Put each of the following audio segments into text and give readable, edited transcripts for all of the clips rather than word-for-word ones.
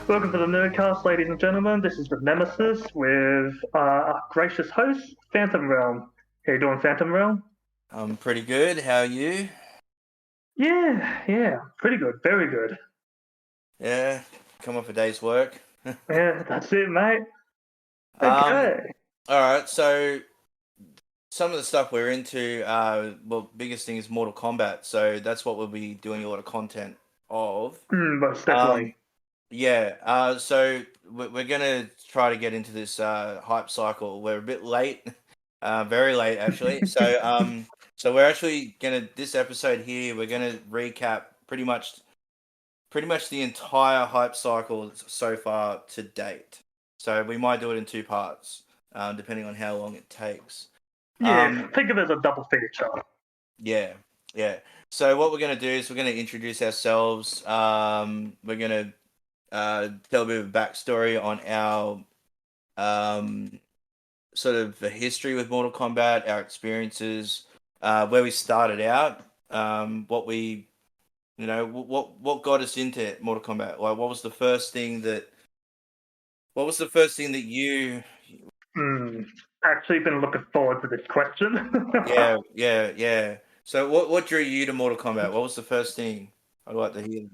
Welcome to the Nerdcast, ladies and gentlemen. This is the Nemesis with our gracious host, Phantom Realm. How you doing, Phantom Realm? I'm pretty good. How are you? Yeah, pretty good, very good. Yeah, come off a day's work. Yeah, that's it, mate. Um, Okay. all right. So some of the stuff we're into, biggest thing is Mortal Kombat. So that's what we'll be doing a lot of content of. Most Um, definitely. yeah. So we're gonna try to get into this hype cycle. We're a bit late, very late actually. So we're actually gonna this episode here. We're gonna recap pretty much the entire hype cycle so far to date. So we might do it in two parts, depending on how long it takes. Yeah, think of it as a double feature. Yeah, yeah. So what we're going to do is we're going to introduce ourselves. We're going to tell a bit of a backstory on our sort of the history with Mortal Kombat, our experiences, where we started out, what we what got us into Mortal Kombat? Like, what was the first thing that you? Hmm. Actually, been looking forward to this question. Yeah. So, what drew you to Mortal Kombat? What was the first thing? I'd like to hear.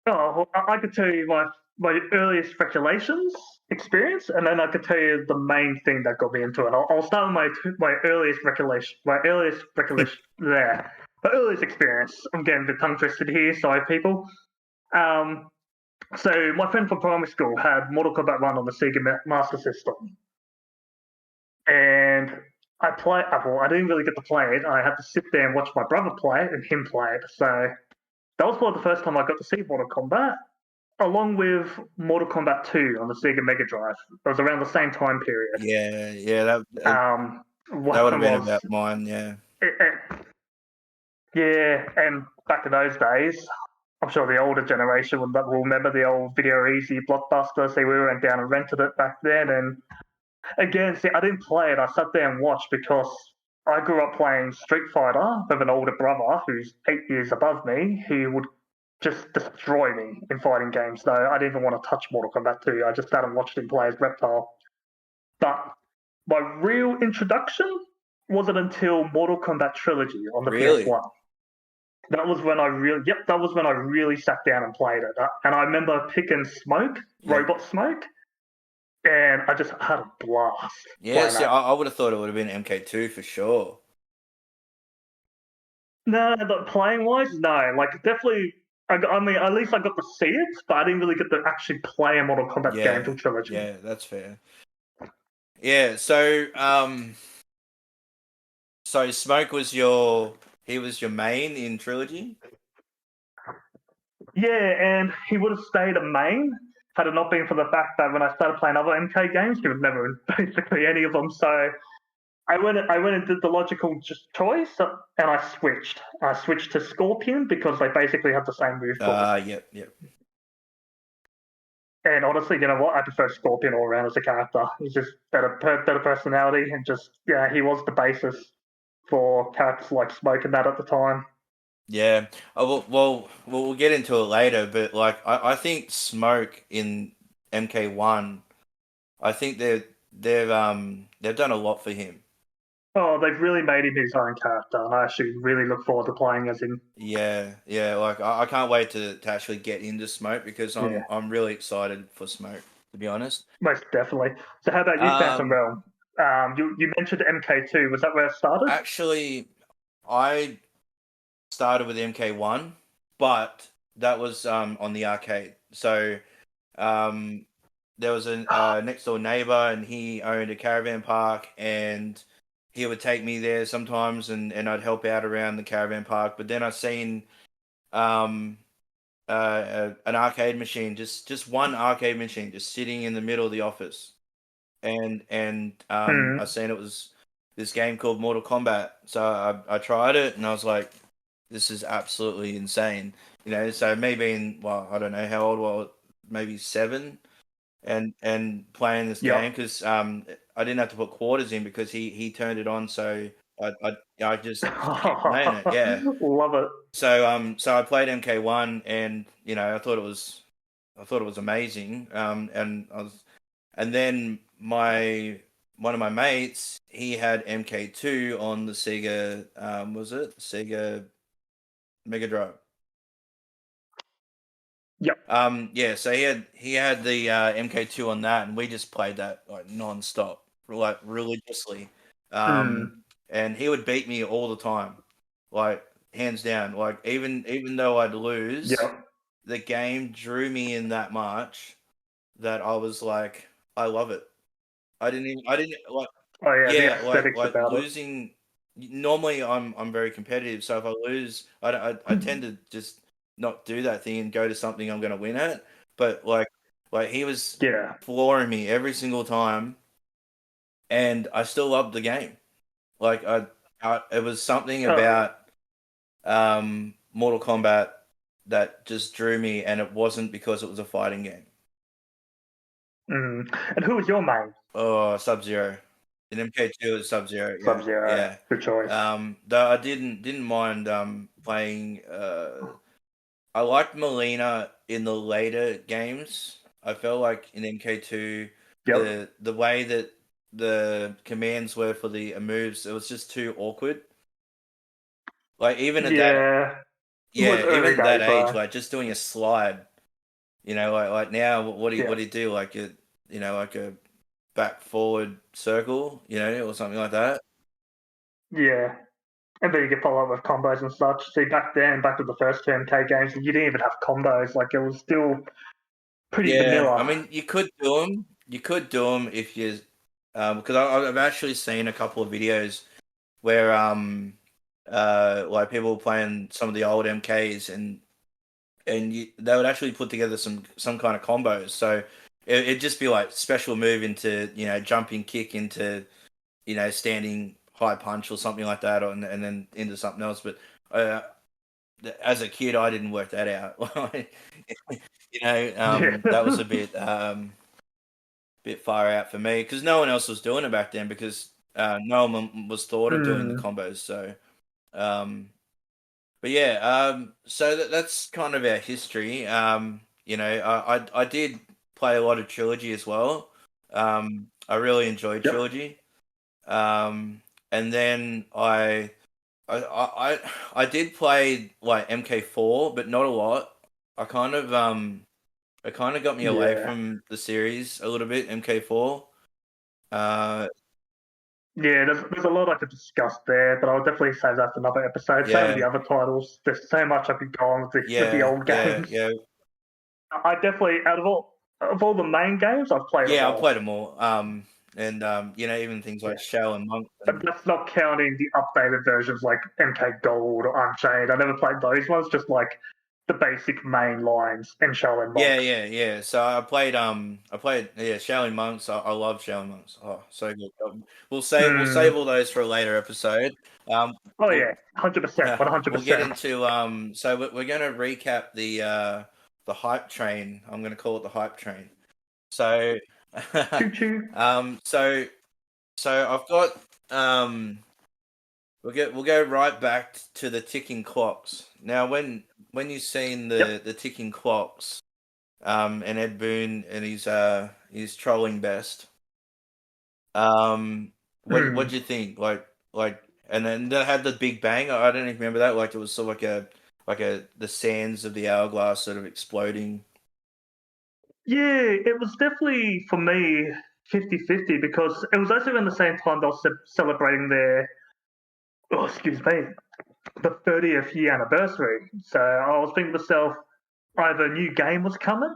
Oh, I could tell you my earliest speculations experience, and then I could tell you the main thing that got me into it. I'll start with my earliest recollection. My earliest experience. I'm getting a bit tongue twisted here, sorry, people. Um, so my friend from primary school had Mortal Kombat 1 on the Sega Master System, and Well, I didn't really get to play it. I had to sit there and watch my brother play it and him play it. So that was probably the first time I got to see Mortal Kombat, along with Mortal Kombat 2 on the Sega Mega Drive. It was around the same time period. Yeah. That would have One been was, about mine. Yeah. yeah, and back in those days, I'm sure the older generation will remember the old Video Easy Blockbuster. See, we went down and rented it back then. And again, see, I didn't play it. I sat there and watched because I grew up playing Street Fighter with an older brother who's 8 years above me. He would just destroy me in fighting games. So I didn't even want to touch Mortal Kombat 2. I just sat and watched him play as Reptile. But my real introduction wasn't until Mortal Kombat Trilogy on the Really? PS1. That was when I really sat down and played it. And I remember picking Smoke, Yeah. Robot Smoke, and I just had a blast Yeah. playing See, that. I would have thought it would have been MK2 for sure. No, but playing wise, no. Like definitely, I mean, at least I got to see it, but I didn't really get to actually play a Mortal Kombat game till Trilogy. Yeah. That's fair. Yeah. So Smoke was he was your main in Trilogy. Yeah, and he would have stayed a main had it not been for the fact that when I started playing other MK games, he was never in basically any of them. So I went and did the logical choice, and I switched. I switched to Scorpion because they basically have the same move pool. Yep. And honestly, you know what? I prefer Scorpion all around as a character. He's just better personality, and just yeah, he was the basis for characters like Smoke and that at the time. Yeah. Oh, we'll get into it later, but like I think Smoke in MK1, I think they've done a lot for him. Oh, they've really made him his own character, and I actually really look forward to playing as him. Yeah. Like I can't wait to actually get into Smoke because Yeah, I'm really excited for Smoke, to be honest. most definitely. So, how about you, Phantom Um, Realm? You mentioned MK2. Was that where it started? Actually, I started with MK1, but that was on the arcade. So um, there was a next door neighbor, and he owned a caravan park, and he would take me there sometimes, and I'd help out around the caravan park. But then I seen um, an arcade machine, just one arcade machine, just sitting in the middle of the office, and I Hmm. seen it was this game called Mortal Kombat. So I tried it, and I was like, this is absolutely insane. So me being, well, I don't know how old, well, maybe 7, and playing this game Yep. because I didn't have to put quarters in because he turned it on, so I just kept playing it. Yeah. Love it. So I played MK1, and I thought it was I thought it was amazing. And then one of my mates, he had MK2 on the Sega. Was it Sega Mega Drive? Yep. Yeah. So he had the MK2 on that, and we just played that like non-stop, like religiously. And he would beat me all the time, like hands down. Like even though I'd lose, Yep. the game drew me in that much that I was like, I love it. I didn't like, Oh yeah, the yeah, aesthetics like about it. losing. Normally, I'm very competitive, so if I lose, I tend to just not do that thing and go to something I'm going to win at. But like he was Yeah. flooring me every single time, and I still loved the game. Like it was something Oh yeah. about Mortal Kombat that just drew me, and it wasn't because it was a fighting game. And who was your main? Oh, Sub-Zero. In MK2 it's Sub-Zero, yeah. Sub-Zero. Yeah. Good choice. Though I didn't mind playing I liked Melina in the later games. I felt like in MK2 Yep. the way that the commands were for the moves, it was just too awkward. Like even at that Yeah. It was yeah, early even at that days age, though. like just doing a slide, like now Yeah. what do you do? Like like a back forward circle, or something like that. Yeah. And then you get follow up with combos and such. See, back then, back to the first 10K games, you didn't even have combos. Like, it was still pretty Yeah, I vanilla. mean, you could do them. You could do them if you, because I've actually seen a couple of videos where like people playing some of the old MKs and they would actually put together some kind of combos. So it'd just be like special move into jumping kick into standing high punch or something like that, and then into something else. But uh, as a kid, I didn't work that out. Yeah. That was a bit far out for me because no one else was doing it back then because no one was thought of doing the combos. So, but yeah, so that's kind of our history. I did play a lot of Trilogy as well. I really enjoyed Yep. Trilogy. And then I did play like MK4, but not a lot. I kind of it kind of got me away Yeah. from the series a little bit. MK4. Uh, Yeah, there's a lot I could discuss there, but I'll definitely save that for another episode. Same with yeah, the other titles. There's so much I could go on with the yeah, old yeah, games. yeah, I definitely, out of all the main games, I've played them yeah. I all. played them all. And even things like Yeah. Shell and Monk. But that's not counting the updated versions like MK Gold or Unchained. I never played those ones, just like the basic main lines and Shaolin Yeah, Monks. yeah, yeah. So I played Shaolin Monks. I love Shaolin Monks. Oh, so good. We'll save all those for a later episode. Oh We'll yeah, 100%, we'll get 100%. into so we're gonna recap the hype train. I'm gonna call it the hype train. So Choo choo. so I've got we'll go right back to the ticking clocks. Now when you've seen Yep. the ticking clocks, and Ed Boon and his trolling best. What do you think? And then they had the Big Bang. I don't even remember that. Like it was sort of like the sands of the hourglass sort of exploding. Yeah, it was definitely for me 50-50 because it was also around the same time they were celebrating their, oh, excuse me, the 30th year anniversary. So I was thinking to myself, either a new game was coming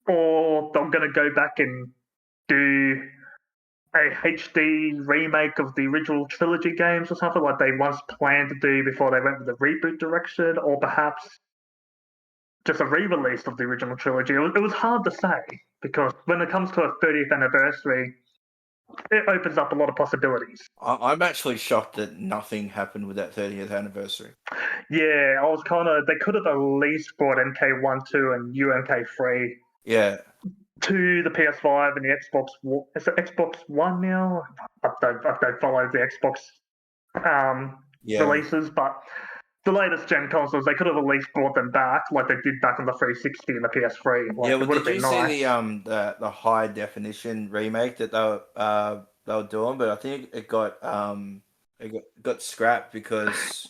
or they're going to go back and do a HD remake of the original trilogy games or something like they once planned to do before they went with the reboot direction, or perhaps just a re-release of the original trilogy. It was hard to say because when it comes to a 30th anniversary, it opens up a lot of possibilities. I'm actually shocked that nothing happened with that 30th anniversary. Yeah, I was kind of. They could have at least brought MK1, 2, and UMK3 Yeah, to the PS5 and the Xbox. Is it Xbox One now? I don't follow the Xbox yeah, releases, but the latest gen consoles, they could have at least brought them back like they did back on the 360 and the PS3. Like, Yeah, it well, would have did you been see nice. the high definition remake that they were doing? But I think it got scrapped because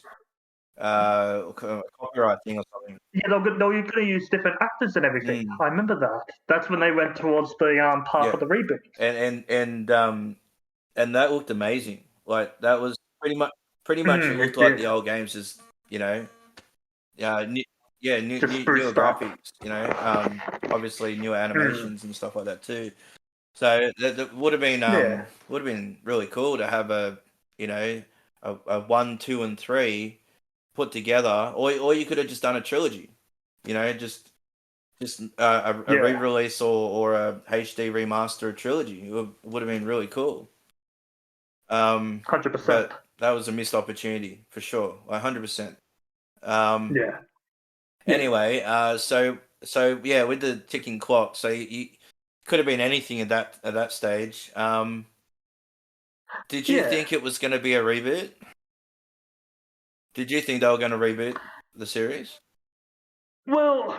copyright thing or something. Yeah, you could have used different actors and everything. Mm, I remember that. That's when they went towards the part yeah, of the reboot. and that looked amazing. Like that was pretty much it looked It like did. the old games, just new, yeah, Just newer spruced up. graphics. Obviously newer Mm, animations and stuff like that too. So that yeah. would have been really cool to have a 1, 2, and 3 put together, or you could have just done a trilogy. Just a Yeah. re-release or a HD remaster trilogy. It would have been really cool. 100%. But that was a missed opportunity for sure, 100%. Um, Yeah. Yeah. anyway, so yeah, with the ticking clock, so you could have been anything at that stage. Did you Yeah. think it was going to be a reboot? Did you think they were going to reboot the series? Well,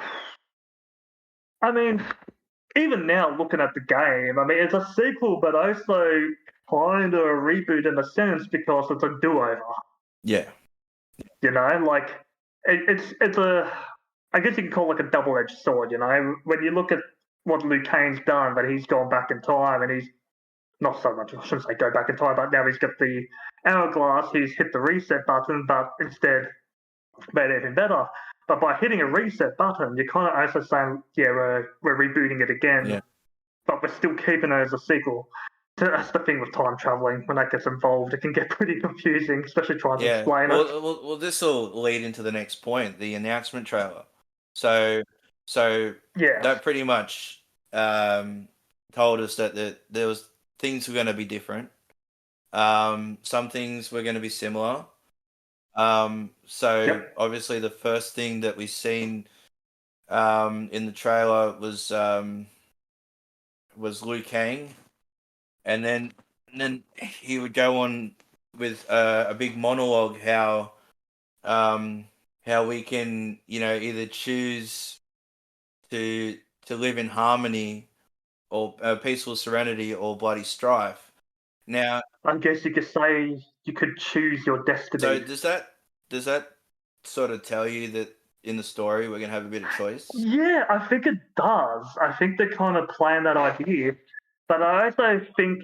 I mean, even now looking at the game, I mean, it's a sequel, but also kind of a reboot in a sense because it's a do-over. Yeah, Like it's a, I guess you can call it like a double-edged sword. When you look at what Liu Kane's done, but he's gone back in time and he's not so much. I shouldn't say go back in time, but now he's got the hourglass. He's hit the reset button, but instead made it even better. But by hitting a reset button, you're kind of also saying, yeah, we're rebooting it again, yeah, but we're still keeping it as a sequel. So that's the thing with time traveling. When that gets involved, it can get pretty confusing, especially trying to yeah. explain it. Well, this will lead into the next point, the announcement trailer. So, so Yeah, that pretty much told us that there was things were going to be different. Some things were going to be similar. So yep. obviously the first thing that we seen in the trailer was Liu Kang, and then he would go on with a big monologue um, how we can either choose to live in harmony or peaceful serenity or bloody strife. Now, I guess you could say you could choose your so destiny. does that sort of tell you that in the story we're gonna have a bit of choice? Yeah, I think it does. I think they're kind of playing that idea. But I also think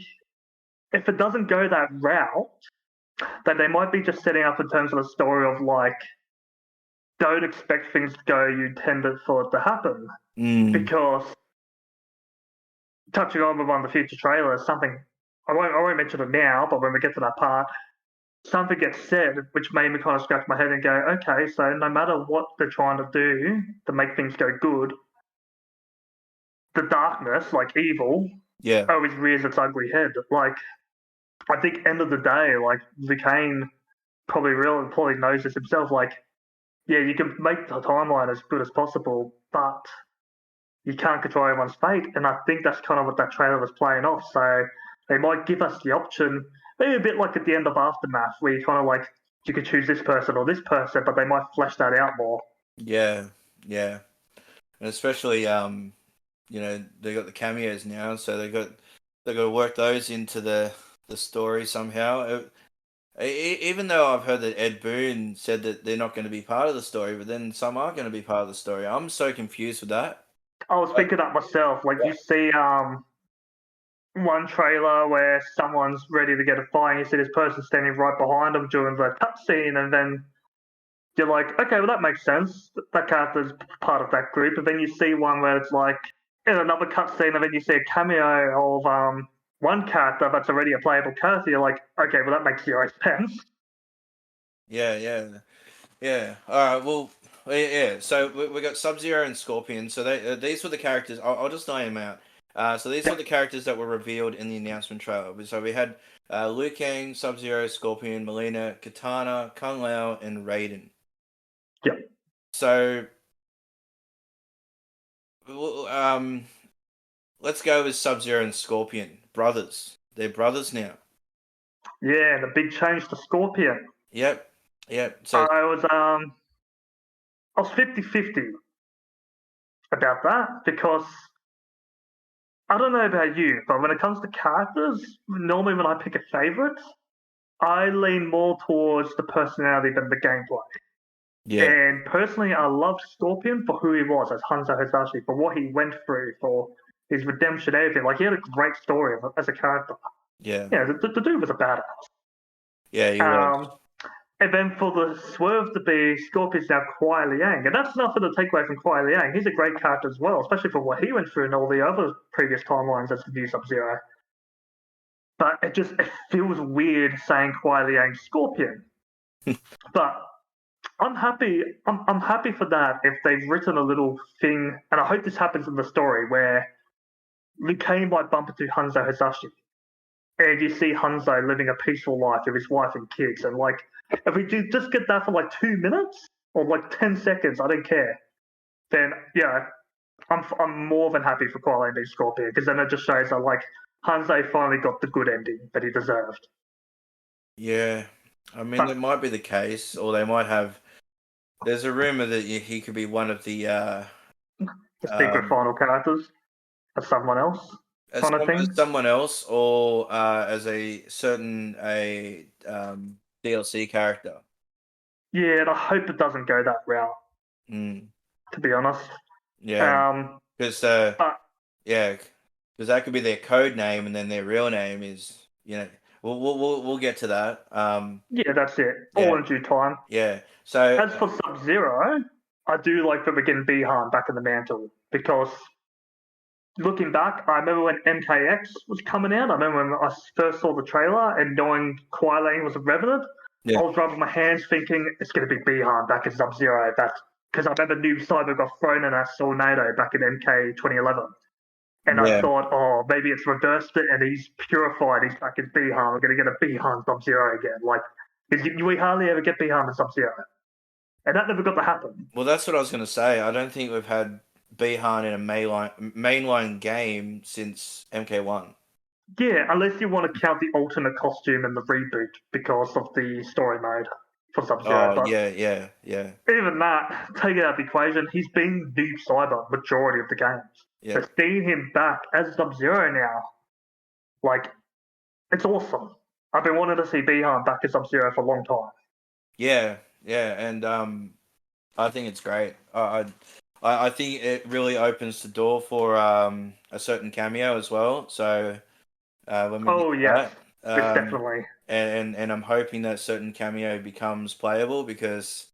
if it doesn't go that route, that they might be just setting up in terms of the story of like, don't expect things to go you intended for it to happen. Mm, Because touching on with one of the future trailers, something I won't mention it now, but when we get to that part, something gets said which made me kind of scratch my head and go, okay, so no matter what they're trying to do to make things go good, the darkness, like evil, yeah, always rears its ugly head. Like, I think end of the day, like the Kane probably knows this himself. Like, yeah, you can make the timeline as good as possible, but you can't control everyone's fate. And I think that's kind of what that trailer was playing off. So they might give us the option, maybe a bit like at the end of Aftermath, where you kind of like you could choose this person or this person, but they might flesh that out more. yeah, yeah, and especially they got the cameos now, so they got to work those into the story somehow. Even though I've heard that Ed Boon said that they're not going to be part of the story, but then some are going to be part of the story. I'm so confused with that. I was Like, thinking that myself. Like you see one trailer where someone's ready to get a fight, and you see this person standing right behind them during the cutscene, and then you're like, okay, well that makes sense. That character's part of that group. And then you see one where it's like in another cutscene, and then you see a cameo of one character that's already a playable character. You're like, okay, well that makes zero sense. yeah, yeah, yeah. All right, well, yeah. So we got Sub Zero and Scorpion. So these were the characters. I'll just name them out. So these were Yep, the characters that were revealed in the announcement trailer. So we had Liu Kang, Sub Zero, Scorpion, Melina, Katana, Kung Lao, and Raiden. yep, So um, let's go with Sub Zero and Scorpion, brothers. They're brothers now. yeah. And the big change to Scorpion. Yep. Yeah. So I was 50-50 about that because I don't know about you, but when it comes to characters, normally when I pick a favorite, I lean more towards the personality than the gameplay. yeah, And personally, I loved Scorpion for who he was as Hanzo Hasashi, for what he went through, for his redemption, everything. Like, he had a great story as a character. yeah, Yeah, the dude was a badass. yeah. He was. Um, and then for the swerve to be Scorpion's now Kuai Liang, and that's nothing to take away from Kuai Liang. He's a great character as well, especially for what he went through in all the other previous timelines as the new Sub-Zero. But it feels weird saying Kuai Liang Scorpion. But I'm happy. I'm happy for that if they've written a little thing, and I hope this happens in the story where Liu Kang might bump into Hanzo Hasashi, and you see Hanzo living a peaceful life with his wife and kids, and like if we do just get that for like 2 minutes or like 10 seconds, I don't care. Then yeah, I'm more than happy for Kuai being Scorpion because then it just shows that like Hanzo finally got the good ending that he deserved. Yeah. I mean, But that might be the case, or they might have. There's a rumor that he could be one of the the secret um, final characters as someone else kind of as thing. someone else, or as a DLC character. Yeah, and I hope it doesn't go that route. Mm, To be honest, yeah, um, because but yeah, because that could be their code name, and then their real name is, we'll get to that. yeah, that's it. Yeah, All in due time. yeah. So As for Sub-Zero, I do like that we're getting Bihan back in the mantle because looking back, I remember when MKX was coming out. I remember when I first saw the trailer and knowing Kuai Liang was a Revenant. yeah, I was rubbing my hands thinking it's going to be Bihan back in Sub-Zero. That's because I remember Noob Cyber got thrown in that Tornado back in MK 2011. And I yeah. thought, oh, maybe it's reversed it and he's purified. He's back in Bihan. We're going to get a Bihan Sub-Zero again. Like, we hardly ever get Bihan in Sub-Zero. And that never got to happen. Well, that's what I was going to say. I don't think we've had Bihan in a mainline game since MK1. Yeah, unless you want to count the alternate costume in the reboot because of the story mode for Sub-Zero. Oh, But yeah, yeah, yeah, even that, take it out of the equation, he's been Noob Cyber majority of the games. yeah, So seeing him back as Sub-Zero now, like, it's awesome. I've been wanting to see Bihan back as Sub-Zero for a long time. yeah, yeah, and I think it's great. I think it really opens the door for a certain cameo as well. So when we get Oh, to yes. that, It's definitely. and I'm hoping that certain cameo becomes playable because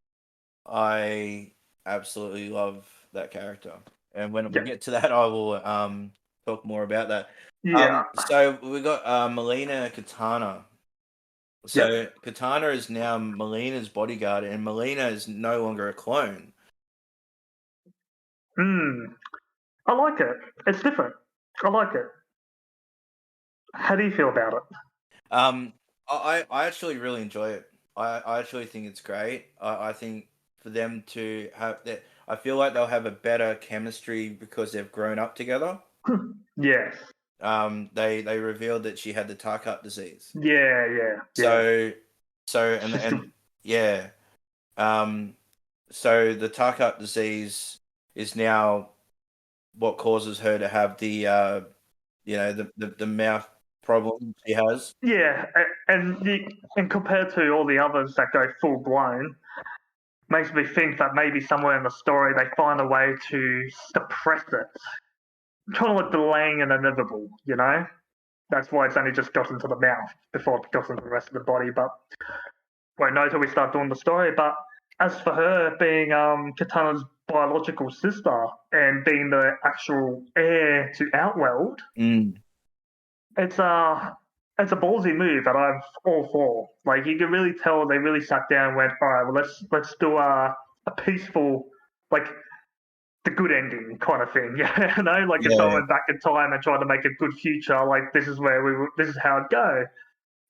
I absolutely love that character. And when we Yeah. get to that, I will talk more about that. Yeah. So we got Melina Katana. Yep. So Katana is now Melina's bodyguard, and Melina is no longer a clone. I like it. It's different. I like it. How do you feel about it? Um, I actually really enjoy it. I actually think it's great. I think for them to have that, I feel like they'll have a better chemistry because they've grown up together. Yes. They revealed that she had the Tarkat disease. Yeah, yeah, yeah. So She's and yeah, um, so the Tarkat disease is now what causes her to have the mouth problem she has. yeah, and compared to all the others that go full blown, makes me think that maybe somewhere in the story they find a way to suppress it, kind of like delaying an inevitable. That's why it's only just got into the mouth before it got into the rest of the body. But won't know till we start doing the story. But as for her being Katana's biological sister and being the actual heir to Outworld, Mm. it's a it's a ballsy move that I'm all for. Like you can really tell they really sat down and went, all right, well let's do a peaceful like the good ending kind of thing. Yeah, like if someone Yeah, went back in time and tried to make a good future, like this is where this is how it go.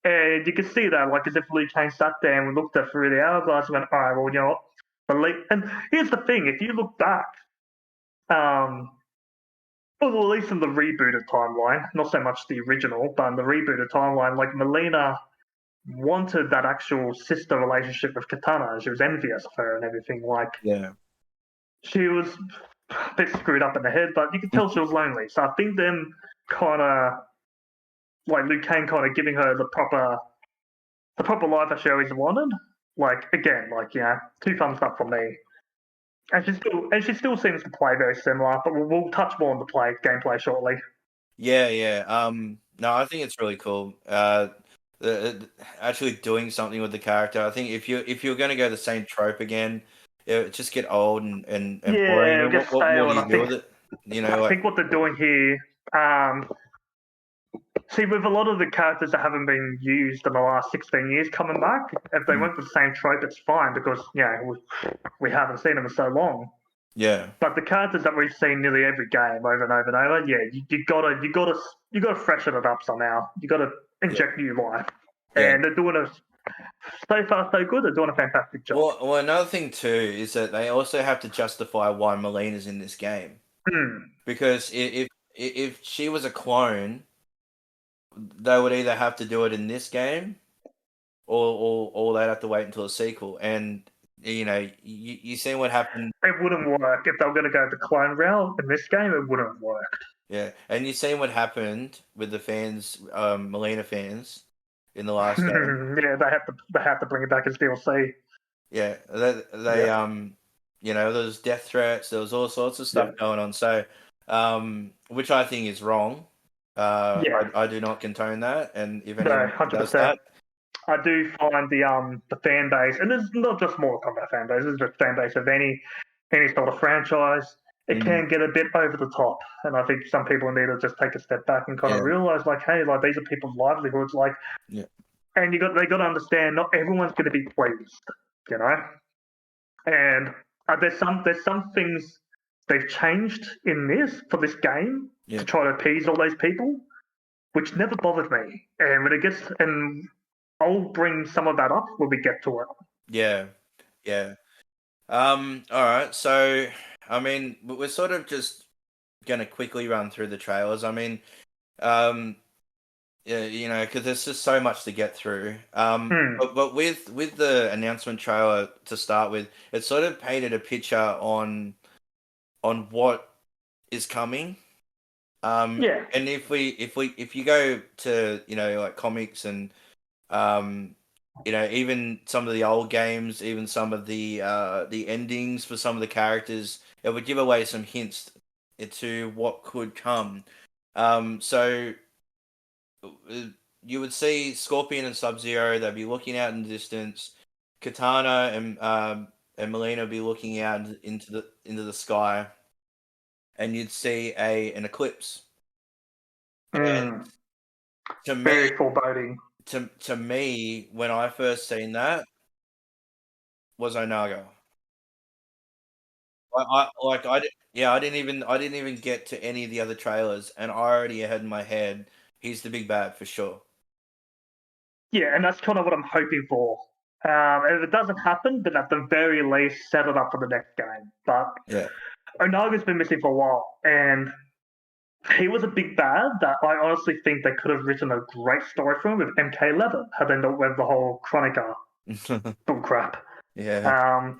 And you can see that, like, as if Liu Kang sat there and looked at through the hourglass and went, all right, well, you know what? And here's the thing: if you look back, um, well, at least in the rebooted timeline, not so much the original, but in the rebooted timeline, like Melina wanted that actual sister relationship with Katana. She was envious of her and everything. Like, Yeah. she was a bit screwed up in the head, but you could tell she was lonely. So I think them kind of, like, Liu Kang kind of giving her the proper life that she always wanted. Like, again, like, you know, 2 thumbs up from me. And she still seems to play very similar, but we'll touch more on the gameplay shortly. Yeah. No, I think it's really cool. Actually doing something with the character. I think if you're going to go the same trope again, it would just get old and boring. I Yeah, mean, just what more stale, do and you do with it? You know, I like think what they're doing here, see, with a lot of the characters that haven't been used in the last 16 years coming back, if they went with the same trope, it's fine because, you know, we haven't seen them in so long. yeah, But the characters that we've seen nearly every game over and over and over, yeah, you gotta freshen it up somehow. You gotta inject new life, yeah. and they're doing it so far so good. They're doing a fantastic job. Well, another thing too is that they also have to justify why Melina's in this game because if she was a clone, they would either have to do it in this game or they'd have to wait until a sequel. And you know, you see what happened. It wouldn't work if they were going to go the clone route in this game. It wouldn't work. Yeah, and you seen what happened with the fans, Melina fans, in the last game. Yeah, they have to bring it back as DLC. Yeah, they you know, there was death threats, there was all sorts of stuff going on. So, which I think is wrong. I do not condone that, and if anyone does 100%. that, I do find the fan base, and it's not just Mortal Kombat fan base, it's the fan base of any sort of franchise. It can get a bit over the top, and I think some people need to just take a step back and kind of realize, like, hey, like these are people's livelihoods, like, and they got to understand, not everyone's going to be pleased, you know. And there's some things they've changed in this for this game to try to appease all those people, which never bothered me. And when it gets, and I'll bring some of that up when we get to it. Yeah. All right. So, I mean, we're sort of just gonna quickly run through the trailers. I mean, yeah, you know, because there's just so much to get through. But with the announcement trailer to start with, it sort of painted a picture on what is coming. And if you go to, you know, like comics and you know, even some of the old games, even some of the endings for some of the characters, it would give away some hints into what could come. So you would see Scorpion and Sub-Zero. They'd be looking out in the distance. Katana and Melina would be looking out into the sky, and you'd see an eclipse. And to me, very foreboding. To me, when I first seen that, was Onaga. I didn't even get to any of the other trailers, and I already had in my head he's the big bad for sure. Yeah, and that's kind of what I'm hoping for. And if it doesn't happen, then at the very least, set it up for the next game. But Onaga's been missing for a while, and he was a big bad that I honestly think they could have written a great story for him with MK11 had they not went the whole Chronica bullcrap. Yeah.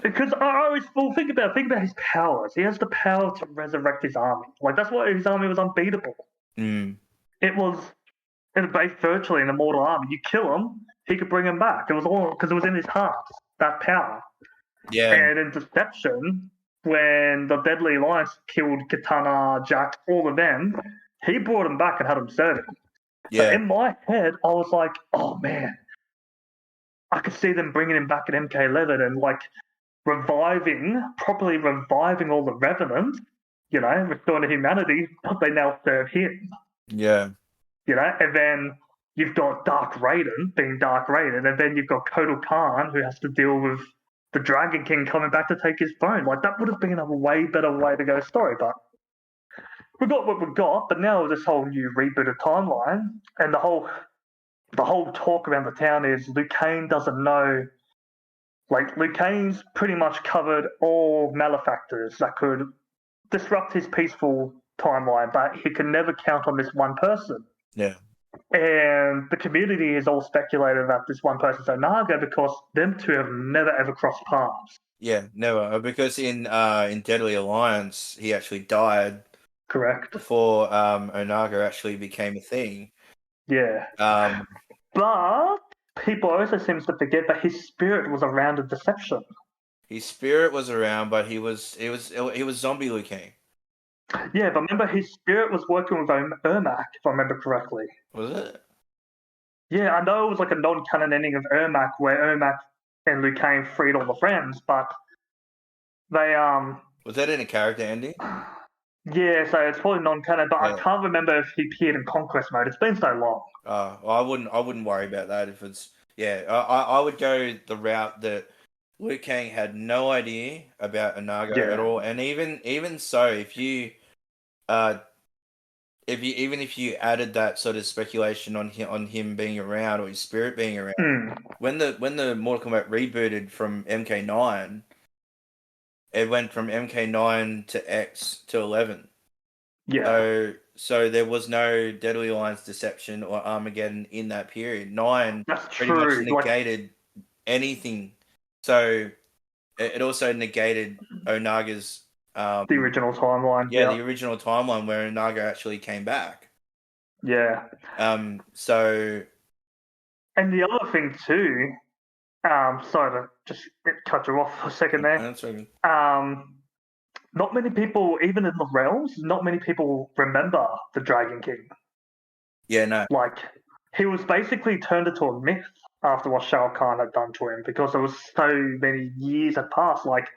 Because I always think about his powers. He has the power to resurrect his army. Like that's why his army was unbeatable. It was based virtually in the mortal army. You kill him, he could bring him back. It was all because it was in his heart, that power. Yeah. And in Deception, when the Deadly Alliance killed Katana, Jack, all of them, he brought him back and had him serve him. So in my head, I was like, oh man, I could see them bringing him back at MK11 and like properly reviving all the Revenants, you know, restoring to humanity, but they now serve him. Yeah. You know, and then you've got Dark Raiden being Dark Raiden, and then you've got Kotal Khan who has to deal with the Dragon King coming back to take his throne. Like that would have been a way better way to go story, but we got what we got. But now this whole new rebooted timeline and the whole talk around the town is Liu Kang doesn't know. Like Liu Kang's pretty much covered all malefactors that could disrupt his peaceful timeline, but he can never count on this one person. Yeah. And the community is all speculated that this one person's Onaga because them two have never ever crossed paths. Yeah, never. Because in Deadly Alliance, he actually died Correct. before Onaga actually became a thing. Yeah. But people also seems to forget that his spirit was around a deception. His spirit was around, but he was zombie Liu Kang. Yeah, but remember his spirit was working with Ermac, if I remember correctly. Was it? Yeah, I know it was like a non-canon ending of Ermac where Ermac and Liu Kang freed all the friends, but they Was that in a character ending? Yeah, so it's probably non-canon, but Yeah. I can't remember if he appeared in Conquest mode. It's been so long. Well, I wouldn't worry about that if it's I would go the route that Liu Kang had no idea about Onaga at all, and even so, if you if you added that sort of speculation on him being around or his spirit being around, when the Mortal Kombat rebooted from MK9, it went from MK9 to X to 11. Yeah. So there was no Deadly Alliance Deception or Armageddon in that period. 9 That's pretty much true. negated anything. So it also negated Onaga's The original timeline. Yeah, the original timeline where Onaga actually came back. Yeah. So. And the other thing too, sorry to just cut you off for a second there. That's right. Not many people, even in the realms, not many people remember the Dragon King. Yeah, no. Like, he was basically turned into a myth after what Shao Kahn had done to him because there was so many years had passed, like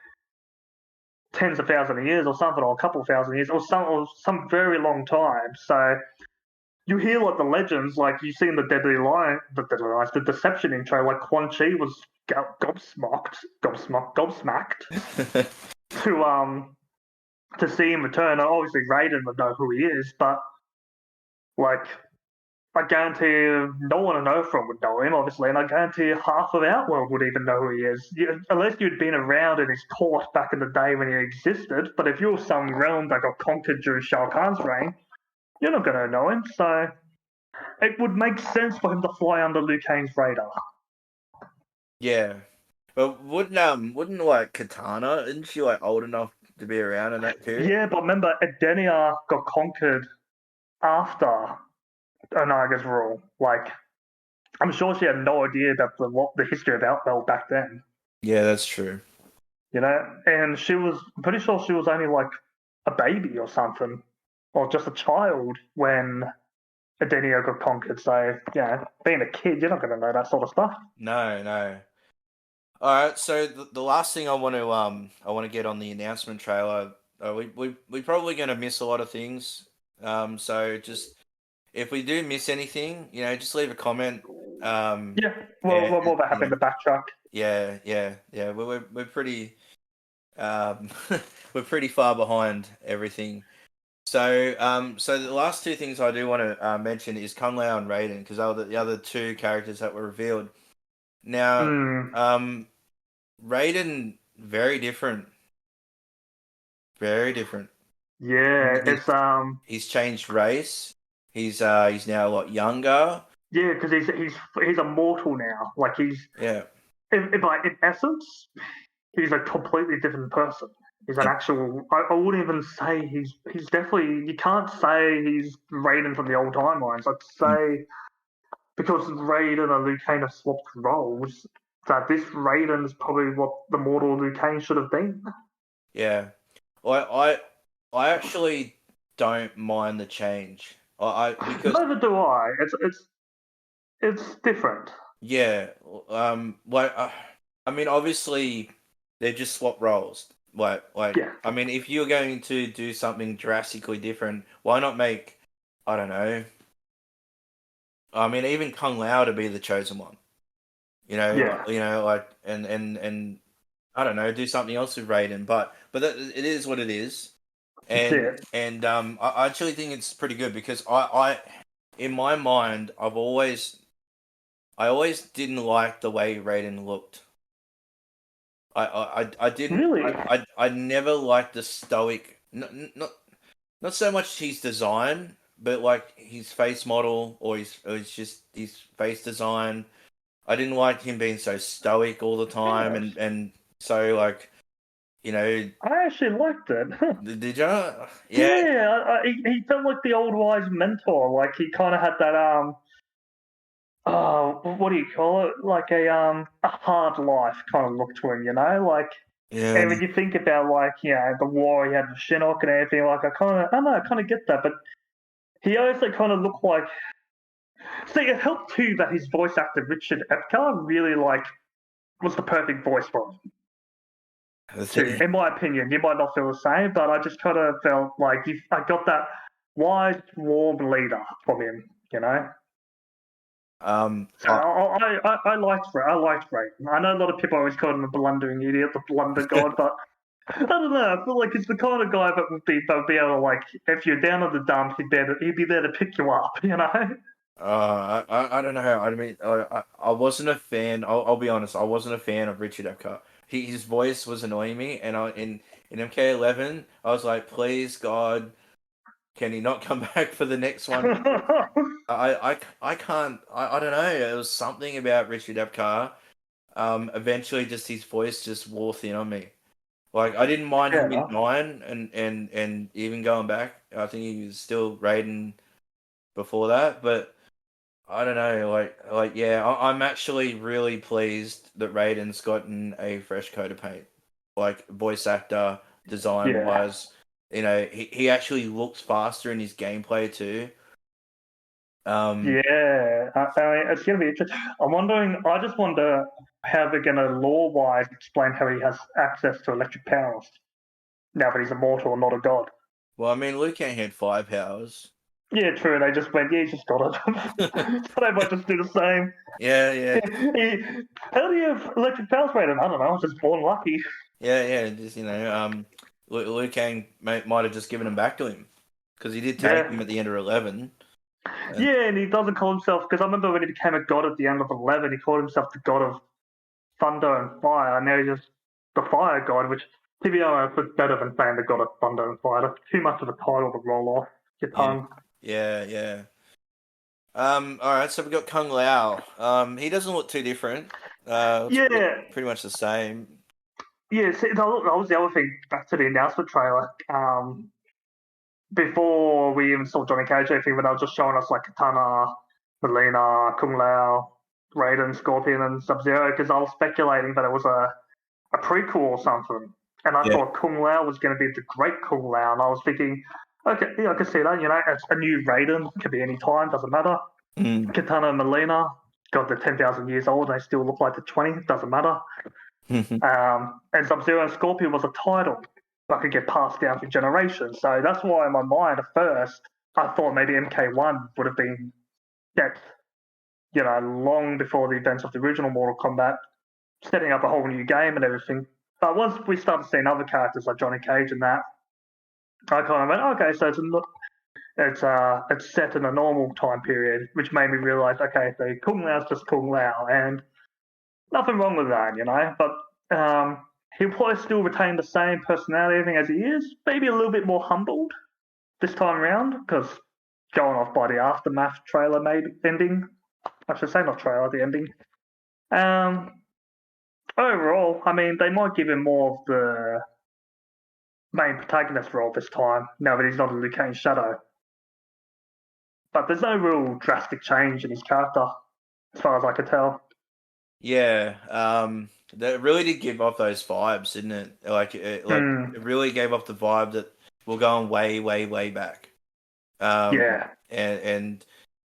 tens of thousands of years or something, or a couple of thousand years, or some very long time. So you hear like the legends, like you see in the the Deception intro, like Quan Chi was gobsmacked to see him return. And obviously Raiden would know who he is, but like I guarantee you no one in Earthrealm would know him, obviously, and I guarantee you half of Outworld would even know who he is. Unless you'd been around in his court back in the day when he existed, but if you're some realm that got conquered during Shao Kahn's reign, you're not going to know him, so it would make sense for him to fly under Liu Kang's radar. Yeah. But wouldn't like Katana, isn't she like old enough to be around in that period? Yeah, but remember, Edenia got conquered after Onaga's rule. Like, I'm sure she had no idea about the history of Outworld back then. Yeah, that's true. You know, and I'm pretty sure she was only like a baby or something, or just a child when Edenia got conquered. So, yeah, being a kid, you're not going to know that sort of stuff. No. All right, so the last thing I want to get on the announcement trailer, we're probably going to miss a lot of things. So just if we do miss anything, just leave a comment. Yeah, what happened to backtrack? Yeah. We're pretty we're pretty far behind everything. So the last two things I do want to mention is Kung Lao and Raiden, because they were the other two characters that were revealed. Now, Raiden, very different. Very different. Yeah, he's changed race. He's now a lot younger. Yeah, because he's immortal now. Like in essence, he's a completely different person. He's an actual. I wouldn't even say he's definitely. You can't say he's Raiden from the old timelines. I'd say because Raiden and Liu Kang have swapped roles, that this Raiden is probably what the mortal Liu Kang should have been. Yeah, I actually don't mind the change. Because neither do I. It's different. Yeah. I mean, obviously, they just swap roles. Yeah. I mean, if you're going to do something drastically different, why not make, I don't know, I mean, even Kung Lao to be the chosen one. And I don't know, do something else with Raiden, but it is what it is. And I actually think it's pretty good because I in my mind, I always didn't like the way Raiden looked. I didn't really. I never liked the stoic. Not so much his design, but like his face model or his face design, I didn't like him being so stoic all the time Yes. and so like, you know, I actually liked it. did you? Yeah, Yeah, he felt like the old wise mentor. Like he kind of had that oh, what do you call it? Like a hard life kind of look to him, you know? Like, yeah. and when you think about like, you know, the war he had with Shinnok and everything, like I don't know, I kind of get that, but he also kind of looked like. See, it helped too that his voice actor Richard Epcar really like was the perfect voice for him The too. thing, In my opinion, you might not feel the same, but I just kind of felt like I got that wise, warm leader from him, you know. um, So I liked Ray. I know a lot of people always call him a blundering idiot, the blunder god, but I don't know. I feel like he's the kind of guy that would be able to like if you're down in the dumps, he'd be there to pick you up, you know. I don't know how. I mean, I wasn't a fan. I'll be honest. I wasn't a fan of Richard Epcar. His voice was annoying me, and in MK11, I was like, please God, can he not come back for the next one? I can't. I don't know. It was something about Richard Epcar. Eventually, just his voice just wore thin on me. Like I didn't mind him in Yeah, 9 and even going back. I think he was still Raiden before that, but. I don't know, like yeah, I'm actually really pleased that Raiden's gotten a fresh coat of paint, like voice actor, design yeah. wise. You know, he actually looks faster in his gameplay too. Um, Yeah, I mean, it's going to be interesting. I'm wondering, I just wonder how they're going to lore-wise explain how he has access to electric powers now that he's immortal and not a god. well, I mean, Liu Kang had 5 powers. Yeah, true. They just went, yeah, he's just got it. So they might just do the same. Yeah, yeah, How do you have electric powers, Raiden? I don't know. I was just born lucky. yeah. Just Liu Kang might have just given him back to him because he did take Yeah. him at the end of 11. And Yeah, and he doesn't call himself, because I remember when he became a god at the end of 11, he called himself the god of thunder and fire, and now he's just the fire god, which, to be honest, is better than saying the god of thunder and fire. That's too much of a title to roll off your yeah, tongue. yeah. All right, so we got Kung Lao. He doesn't look too different. It's Yeah, pretty much the same. yeah. See, that was the other thing. Back to the announcement trailer. Before we even saw Johnny Cage, I think, when they were just showing us like Katana, Melina, Kung Lao, Raiden, Scorpion, and Sub Zero, because I was speculating that it was a prequel or something. And I Yeah. thought Kung Lao was going to be the great Kung Lao. And I was thinking, okay, yeah, I can see that. You know, it's a new Raiden. Could be any time, doesn't matter. Mm. Katana and Melina, God, they're 10,000 years old. They still look like they're 20. Doesn't matter. And Sub Zero and Scorpion was a title that could get passed down through generations. So that's why, in my mind, at first, I thought maybe MK1 would have been set, you know, long before the events of the original Mortal Kombat, setting up a whole new game and everything. But once we started seeing other characters like Johnny Cage and that, I kind of went, okay, so it's set in a normal time period, which made me realize, okay, so Kung Lao's just Kung Lao, and nothing wrong with that, you know. But he'll probably still retain the same personality, everything as he is, maybe a little bit more humbled this time around, because going off by the Aftermath trailer ending, I should say not trailer, the ending. Um, Overall, I mean, they might give him more of the main protagonist role this time, now that he's not a Liu Kang shadow. But there's no real drastic change in his character, as far as I could tell. Yeah. That really did give off those vibes, didn't it? Hmm. It really gave off the vibe that we're going way, way, way back. Yeah. And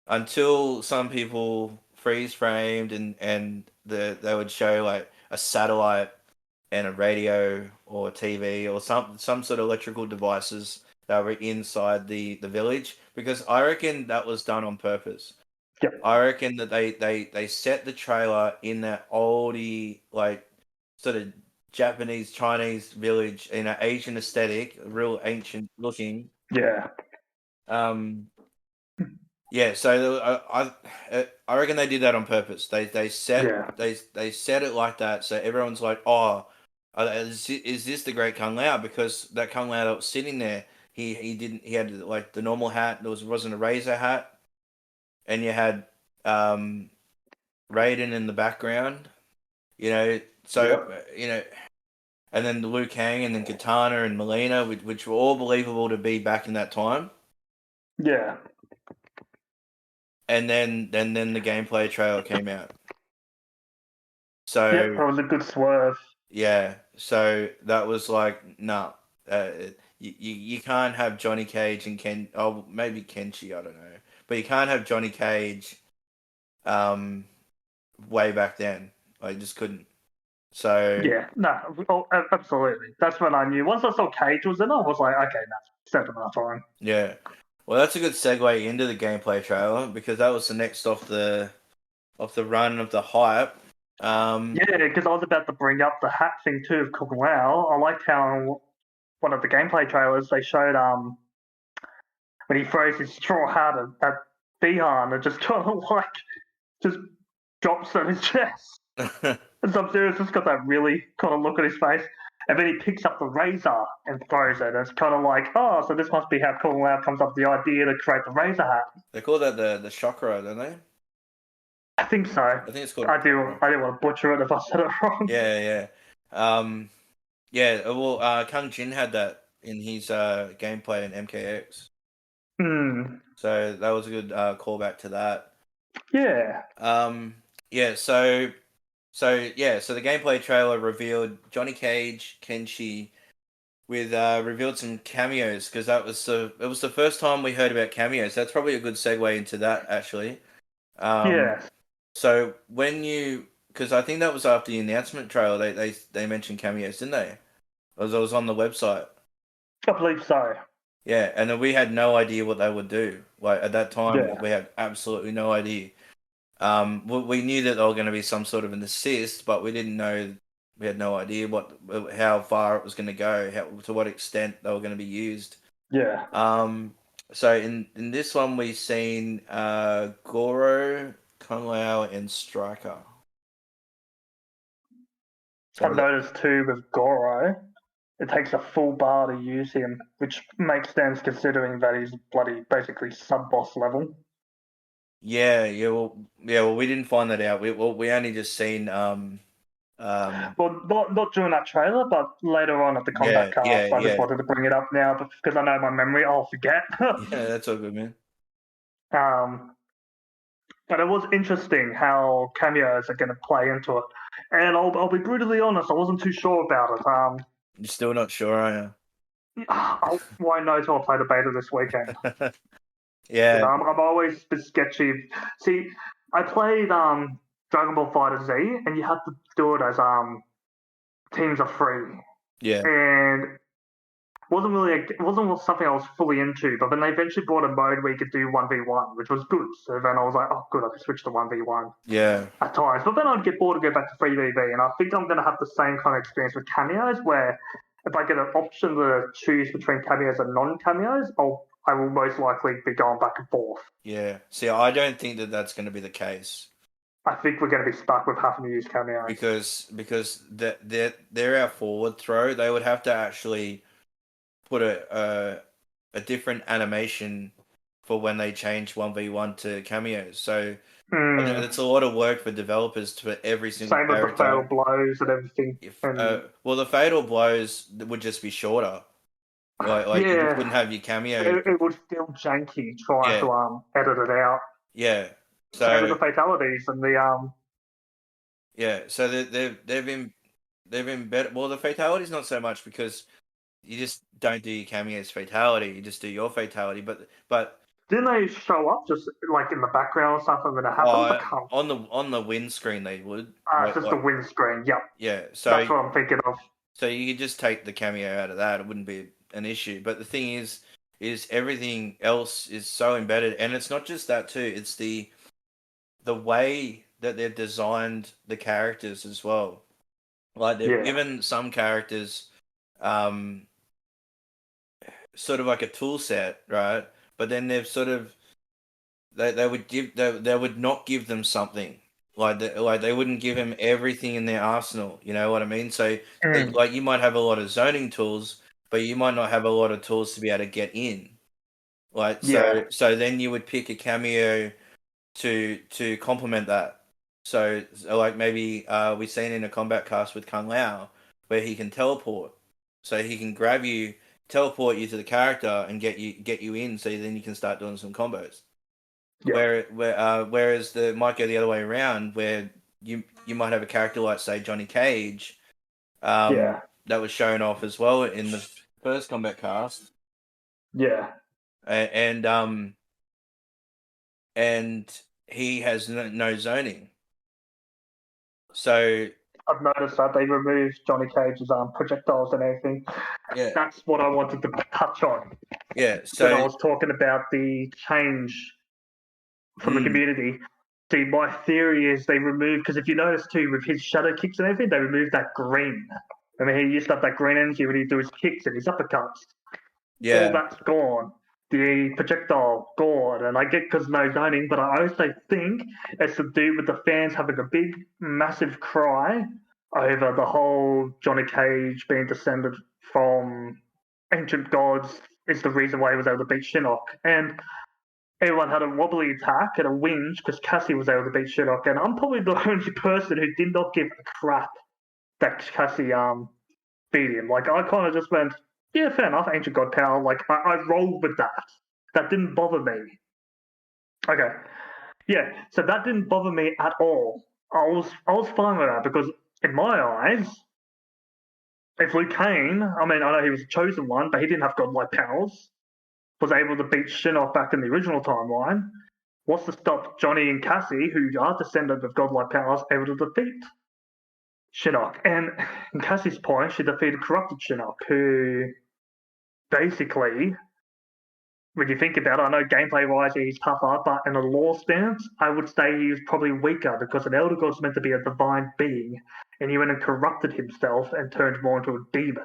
until some people freeze framed and they would show like a satellite and a radio or a TV or some sort of electrical devices that were inside the village, because I reckon that was done on purpose. Yep. I reckon that they set the trailer in that oldie like sort of Japanese Chinese village in an Asian aesthetic, real ancient looking. Yeah. Um, yeah, so I reckon they did that on purpose. They set Yeah. they set it like that, so everyone's like, oh, is this the Great Kung Lao? Because that Kung Lao that was sitting there, he had like the normal hat. There wasn't a Razor hat, and you had Raiden in the background. So and then the Liu Kang, and then Katana and Melina, which were all believable to be back in that time. Yeah. And then the gameplay trailer came out. So Yep, that was a good swerve. yeah, so that was like, nah, you can't have Johnny Cage and maybe Kenshi, I don't know, but you can't have Johnny Cage, way back then. I just couldn't. So Yeah, no, absolutely. That's when I knew. Once I saw Cage was in it, I was like, okay, that's step enough time. yeah, well, that's a good segue into the gameplay trailer because that was the next off the run of the hype. Yeah, because I was about to bring up the hat thing too of Kung Lao. I liked how one of the gameplay trailers they showed when he throws his straw hat at Bihan and just kind of like just drops on his chest. And so I'm serious, just got that really kind of look on his face. And then he picks up the razor and throws it. And it's kind of like, oh, so this must be how Kung Lao comes up with the idea to create the razor hat. They call that the chakra, don't they? I think so. I think it's called. I didn't want to butcher it if I said it wrong. Yeah. Yeah. Well, Kang Jin had that in his gameplay in MKX. So that was a good callback to that. Yeah. Yeah. So the gameplay trailer revealed Johnny Cage, Kenshi, with revealed some cameos because it was the first time we heard about cameos. That's probably a good segue into that actually. Yeah. So because I think that was after the announcement trailer, they mentioned cameos, didn't they? As I was on the website. I believe so. Yeah, and then we had no idea what they would do. Like at that time, Yeah. we had absolutely no idea. We knew that they were going to be some sort of an assist, but we didn't know. We had no idea how far it was going to go, to what extent they were going to be used. Yeah. So in this one, we've seen Goro, Kung Lao, and Striker. I've noticed too with Goro, it takes a full bar to use him, which makes sense considering that he's bloody basically sub-boss level. Yeah. Well, we didn't find that out. We only just seen Well, not during that trailer, but later on at the Kombat cast. I just wanted to bring it up now because I know my memory, I'll forget. Yeah, that's all good, man. But it was interesting how cameos are going to play into it. And I'll be brutally honest, I wasn't too sure about it. You're still not sure, are you? I won't know till I play the beta this weekend. Yeah. I'm always a bit sketchy. See, I played Dragon Ball Fighter Z, and you had to do it as teams of 3. Yeah. And it wasn't something I was fully into, but then they eventually brought a mode where you could do 1v1, which was good. So then I was like, oh, good, I can switch to 1v1 at times. But then I'd get bored and go back to 3v, and I think I'm going to have the same kind of experience with cameos, where if I get an option to choose between cameos and non-cameos, I will most likely be going back and forth. Yeah. See, I don't think that that's going to be the case. I think we're going to be stuck with having to use cameos. Because they're our forward throw. They would have to actually put a different animation for when they change 1v1 to cameos. So it's a lot of work for developers for every single character. Same with the fatal blows and everything. Well, the fatal blows would just be shorter. Like you just wouldn't have your cameo. It would feel janky trying to edit it out. Yeah. So same with the fatalities and the Yeah, so they've been better. Well, the fatalities not so much because you just don't do your cameos fatality. You just do your fatality. But didn't they show up just like in the background or something when it happens? On the windscreen they would. Just the windscreen. Yep. Yeah. So that's what I'm thinking of. So you could just take the cameo out of that. It wouldn't be an issue. But the thing is everything else is so embedded, and it's not just that too. It's the way that they've designed the characters as well. Like they've given some characters sort of like a tool set, right? But then they've sort of they would not give them something. Like they wouldn't give him everything in their arsenal, you know what I mean? So like you might have a lot of zoning tools, but you might not have a lot of tools to be able to get in. Like Yeah. so then you would pick a cameo to complement that. So like maybe we've seen in a combat cast with Kung Lao where he can teleport, so he can grab you, teleport you to the character, and get you in, so then you can start doing some combos. Yeah. Whereas the might go the other way around, where you might have a character like say Johnny Cage, Yeah. that was shown off as well in the first combat cast, Yeah. and he has no zoning. So I've noticed that they removed Johnny Cage's projectiles and everything. yeah, That's what I wanted to touch on yeah. when I So was talking about the change from the mm, community. See, my theory is they removed, because if you notice too, with his shadow kicks and everything, they removed that green. I mean, he used to have that green energy when he'd do his kicks and his uppercuts. All yeah, that's gone. The projectile gone, and I get because no zoning, but I also think it's to do with the fans having a big, massive cry over the whole Johnny Cage being descended from ancient gods is the reason why he was able to beat Shinnok. And everyone had a wobbly attack and a whinge because Cassie was able to beat Shinnok. And I'm probably the only person who did not give a crap that Cassie beat him. Like, I kind of just went, yeah, fair enough, ancient god power. Like, I rolled with that. That didn't bother me. Okay. Yeah, so that didn't bother me at all. I was fine with that because in my eyes, if Luke Kane, I mean, I know he was the chosen one, but he didn't have godlike powers, was able to beat Shinnok back in the original timeline. What's to stop Johnny and Cassie, who are descendants of godlike powers, able to defeat Shinnok? And in Cassie's point, she defeated corrupted Shinnok, who basically, when you think about it, I know gameplay wise he's tougher, but in a lore stance, I would say he was probably weaker because an Elder God's meant to be a divine being, and he went and corrupted himself and turned more into a demon.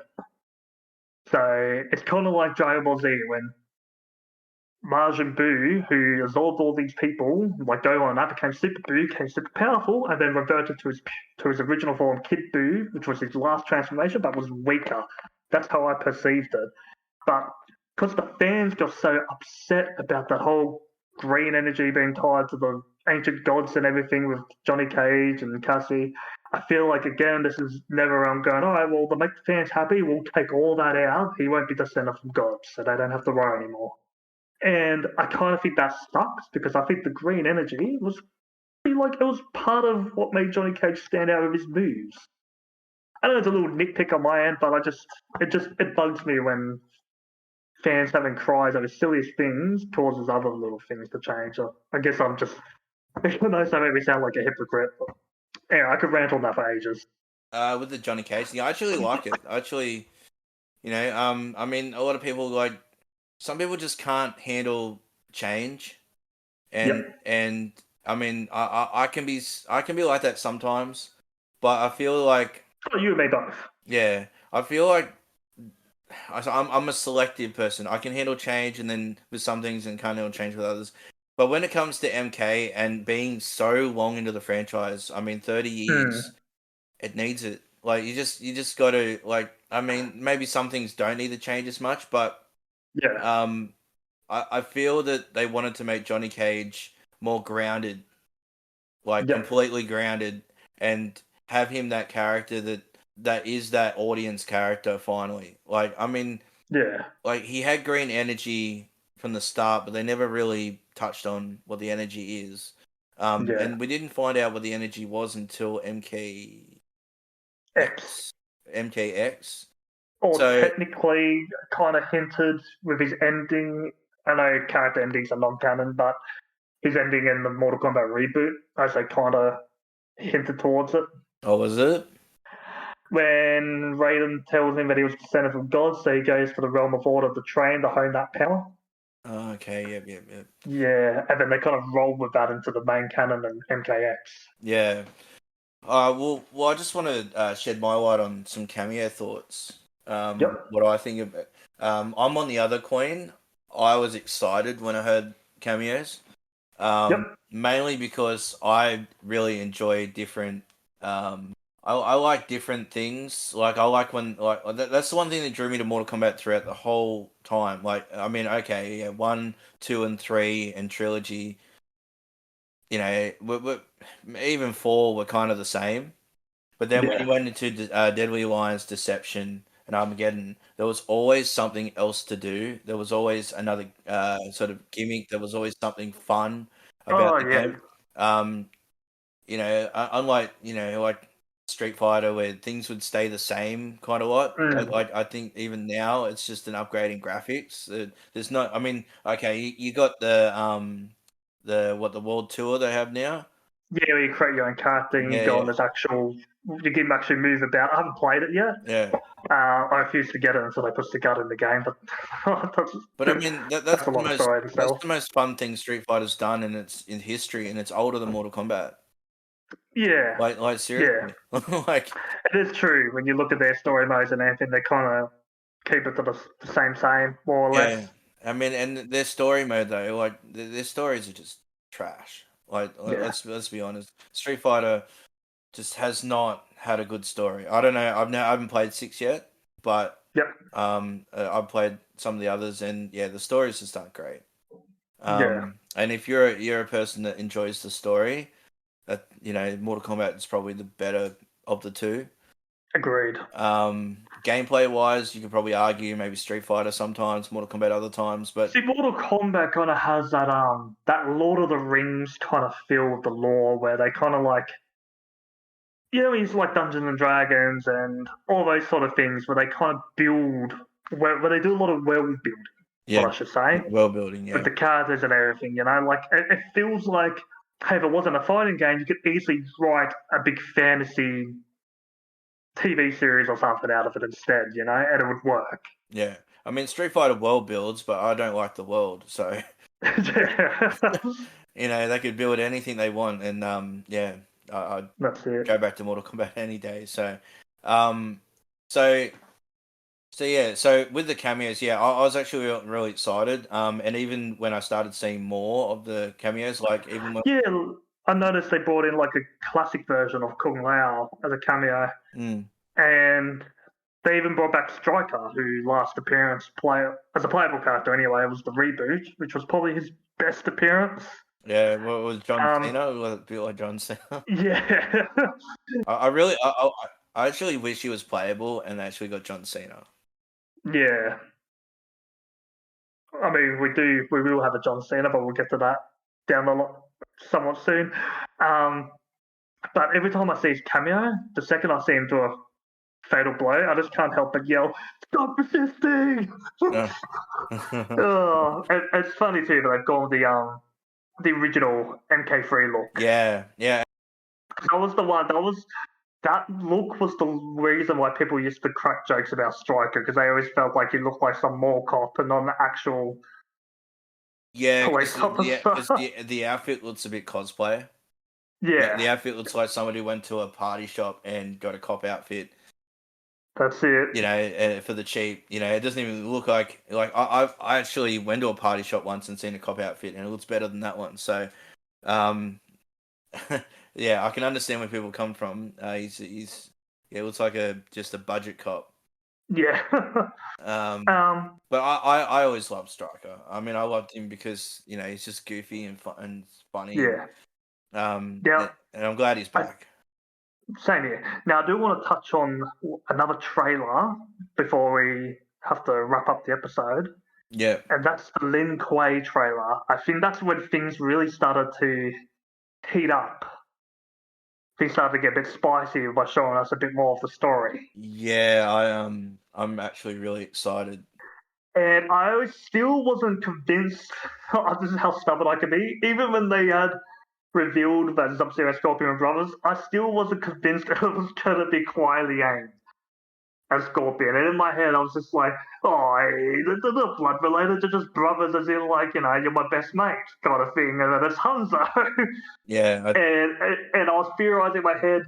So it's kind of like Dragon Ball Z when Majin Buu, who absorbed all these people, like Gohan and that, became Super Buu, became super powerful, and then reverted to his original form, Kid Buu, which was his last transformation, but was weaker. That's how I perceived it. But because the fans got so upset about the whole green energy being tied to the ancient gods and everything with Johnny Cage and Cassie, I feel like again this is never going, all right, well to make the fans happy, we'll take all that out. He won't be descended from gods, so they don't have to worry anymore. And I kind of think that sucks because I think the green energy was like it was part of what made Johnny Cage stand out with his moves. I know it's a little nitpick on my end, but it bugs me when fans having cries over silliest things causes other little things to change. So I guess I'm just I know that made me sound like a hypocrite. But yeah, I could rant on that for ages. with the Johnny Cage thing, I actually like it. I actually, I mean, a lot of people some people just can't handle change, and Yep. and I mean, I can be like that sometimes, but I feel like Oh, you and me both. yeah, I feel like I'm a selective person. I can handle change, and then with some things, and can't handle change with others. But when it comes to MK and being so long into the franchise, I mean, 30 years, it needs it. Like you just got to like. I mean, maybe some things don't need to change as much, but Yeah. I feel that they wanted to make Johnny Cage more grounded, like Yep. completely grounded, and have him that character that is that audience character finally. Like, I mean, Yeah. like he had green energy from the start, but they never really touched on what the energy is. Yeah. And we didn't find out what the energy was until MKX. X. MKX. Or So, technically kind of hinted with his ending. I know character endings are non-canon, but his ending in the Mortal Kombat reboot, as they kind of hinted towards it. oh, was it? When Raiden tells him that he was descended from God, so he goes to the realm of order to train to hone that power. Oh, okay, yep. Yeah, and then they kind of rolled with that into the main canon and MKX. Yeah. Well, I just want to shed my light on some cameo thoughts. Yep. What I think of it. I'm on the other coin. I was excited when I heard cameos. Yep. Mainly because I really enjoy different I like different things. Like I like when that's the one thing that drew me to Mortal Kombat throughout the whole time. Like I mean, okay, yeah, 1, 2, and 3 and trilogy. You know, even 4 were kind of the same. But then when Yeah. you went into Deadly Alliance, Deception, and Armageddon, there was always something else to do. There was always another sort of gimmick. There was always something fun about Oh the yeah. game. Um, unlike like Street Fighter, where things would stay the same kind of lot. Mm. I think even now it's just an upgrade in graphics. There's not. I mean, okay, you got the world tour they have now. Yeah, where you create your own character and you Yeah, go on yeah, this actual, you can actually move about. I haven't played it yet. yeah. I refuse to get it until they put the gut in the game, but But I mean, that's a lot of story to that's sell. the most fun thing Street Fighter's done, and it's in history, and it's older than Mortal Kombat. Yeah, Like yeah, seriously, like it is true. When you look at their story modes and everything, they kind of keep it to the same, more or yeah. less. I mean, and their story mode though, like their stories are just trash. Like Yeah, let's be honest, Street Fighter just has not had a good story. I don't know. I haven't played 6 yet, but yep, I've played some of the others, and yeah, the stories just aren't great. yeah, And if you're a person that enjoys the story, that Mortal Kombat is probably the better of the two. agreed. Gameplay wise, you could probably argue maybe Street Fighter sometimes, Mortal Kombat other times, but See, Mortal Kombat kind of has that Lord of the Rings kind of feel with the lore, where they kind of like, it's like Dungeons and Dragons and all those sort of things, where they kind of build, where they do a lot of world building, yeah, what I should say, world building, with yeah, the characters and everything. Like it feels like, hey, if it wasn't a fighting game, you could easily write a big fantasy TV series or something out of it instead, and it would work. yeah. I mean, Street Fighter world builds, but I don't like the world, so Yeah. they could build anything they want, and yeah, I'd That's it. go back to Mortal Kombat any day. So, um, so yeah, so with the cameos, yeah, I was actually really excited. And even when I started seeing more of the cameos, like even when, Yeah, I noticed they brought in like a classic version of Kung Lao as a cameo, mm, and they even brought back Striker, who last appearance play as a playable character anyway. It was the reboot, which was probably his best appearance. yeah, what was John Um, Cena? Was it feel like John Cena? yeah, I really, I actually wish he was playable, and they actually got John Cena. yeah. I mean, we will have a John Cena, but we'll get to that down the line somewhat soon. Um, but every time I see his cameo, the second I see him do a fatal blow, I just can't help but yell, "Stop resisting!" Yeah, Oh, it's funny too that they've gone with the original MK3 look. yeah, yeah, That was the one. That look was the reason why people used to crack jokes about Striker, because they always felt like he looked like some mall cop and not an actual yeah, police officer. because the outfit looks a bit cosplay. The Yeah, outfit looks like somebody who went to a party shop and got a cop outfit. that's it. For the cheap. It doesn't even look like I actually went to a party shop once and seen a cop outfit, and it looks better than that one. So, um, yeah, I can understand where people come from. He's yeah, it looks like just a budget cop. Yeah. Um, um. but I always loved Striker. I mean, I loved him because he's just goofy and fun and funny, and Yeah. Now, and I'm glad he's I, back. same here. Now, I do want to touch on another trailer before we have to wrap up the episode, Yeah, and that's the Lin Kuei trailer. I think that's when things really started to heat up. Things started to get a bit spicy by showing us a bit more of the story. yeah. I'm actually really excited. And I still wasn't convinced. This is how stubborn I can be. Even when they had revealed that Sub-Zero and Scorpion were brothers, I still wasn't convinced it was going to be Kuai Liang as Scorpion. And in my head, I was just like, oh, they're not blood related. They're just brothers, as in, like, you're my best mate kind of thing. And then it's Hanzo. Yeah, and I was theorizing in my head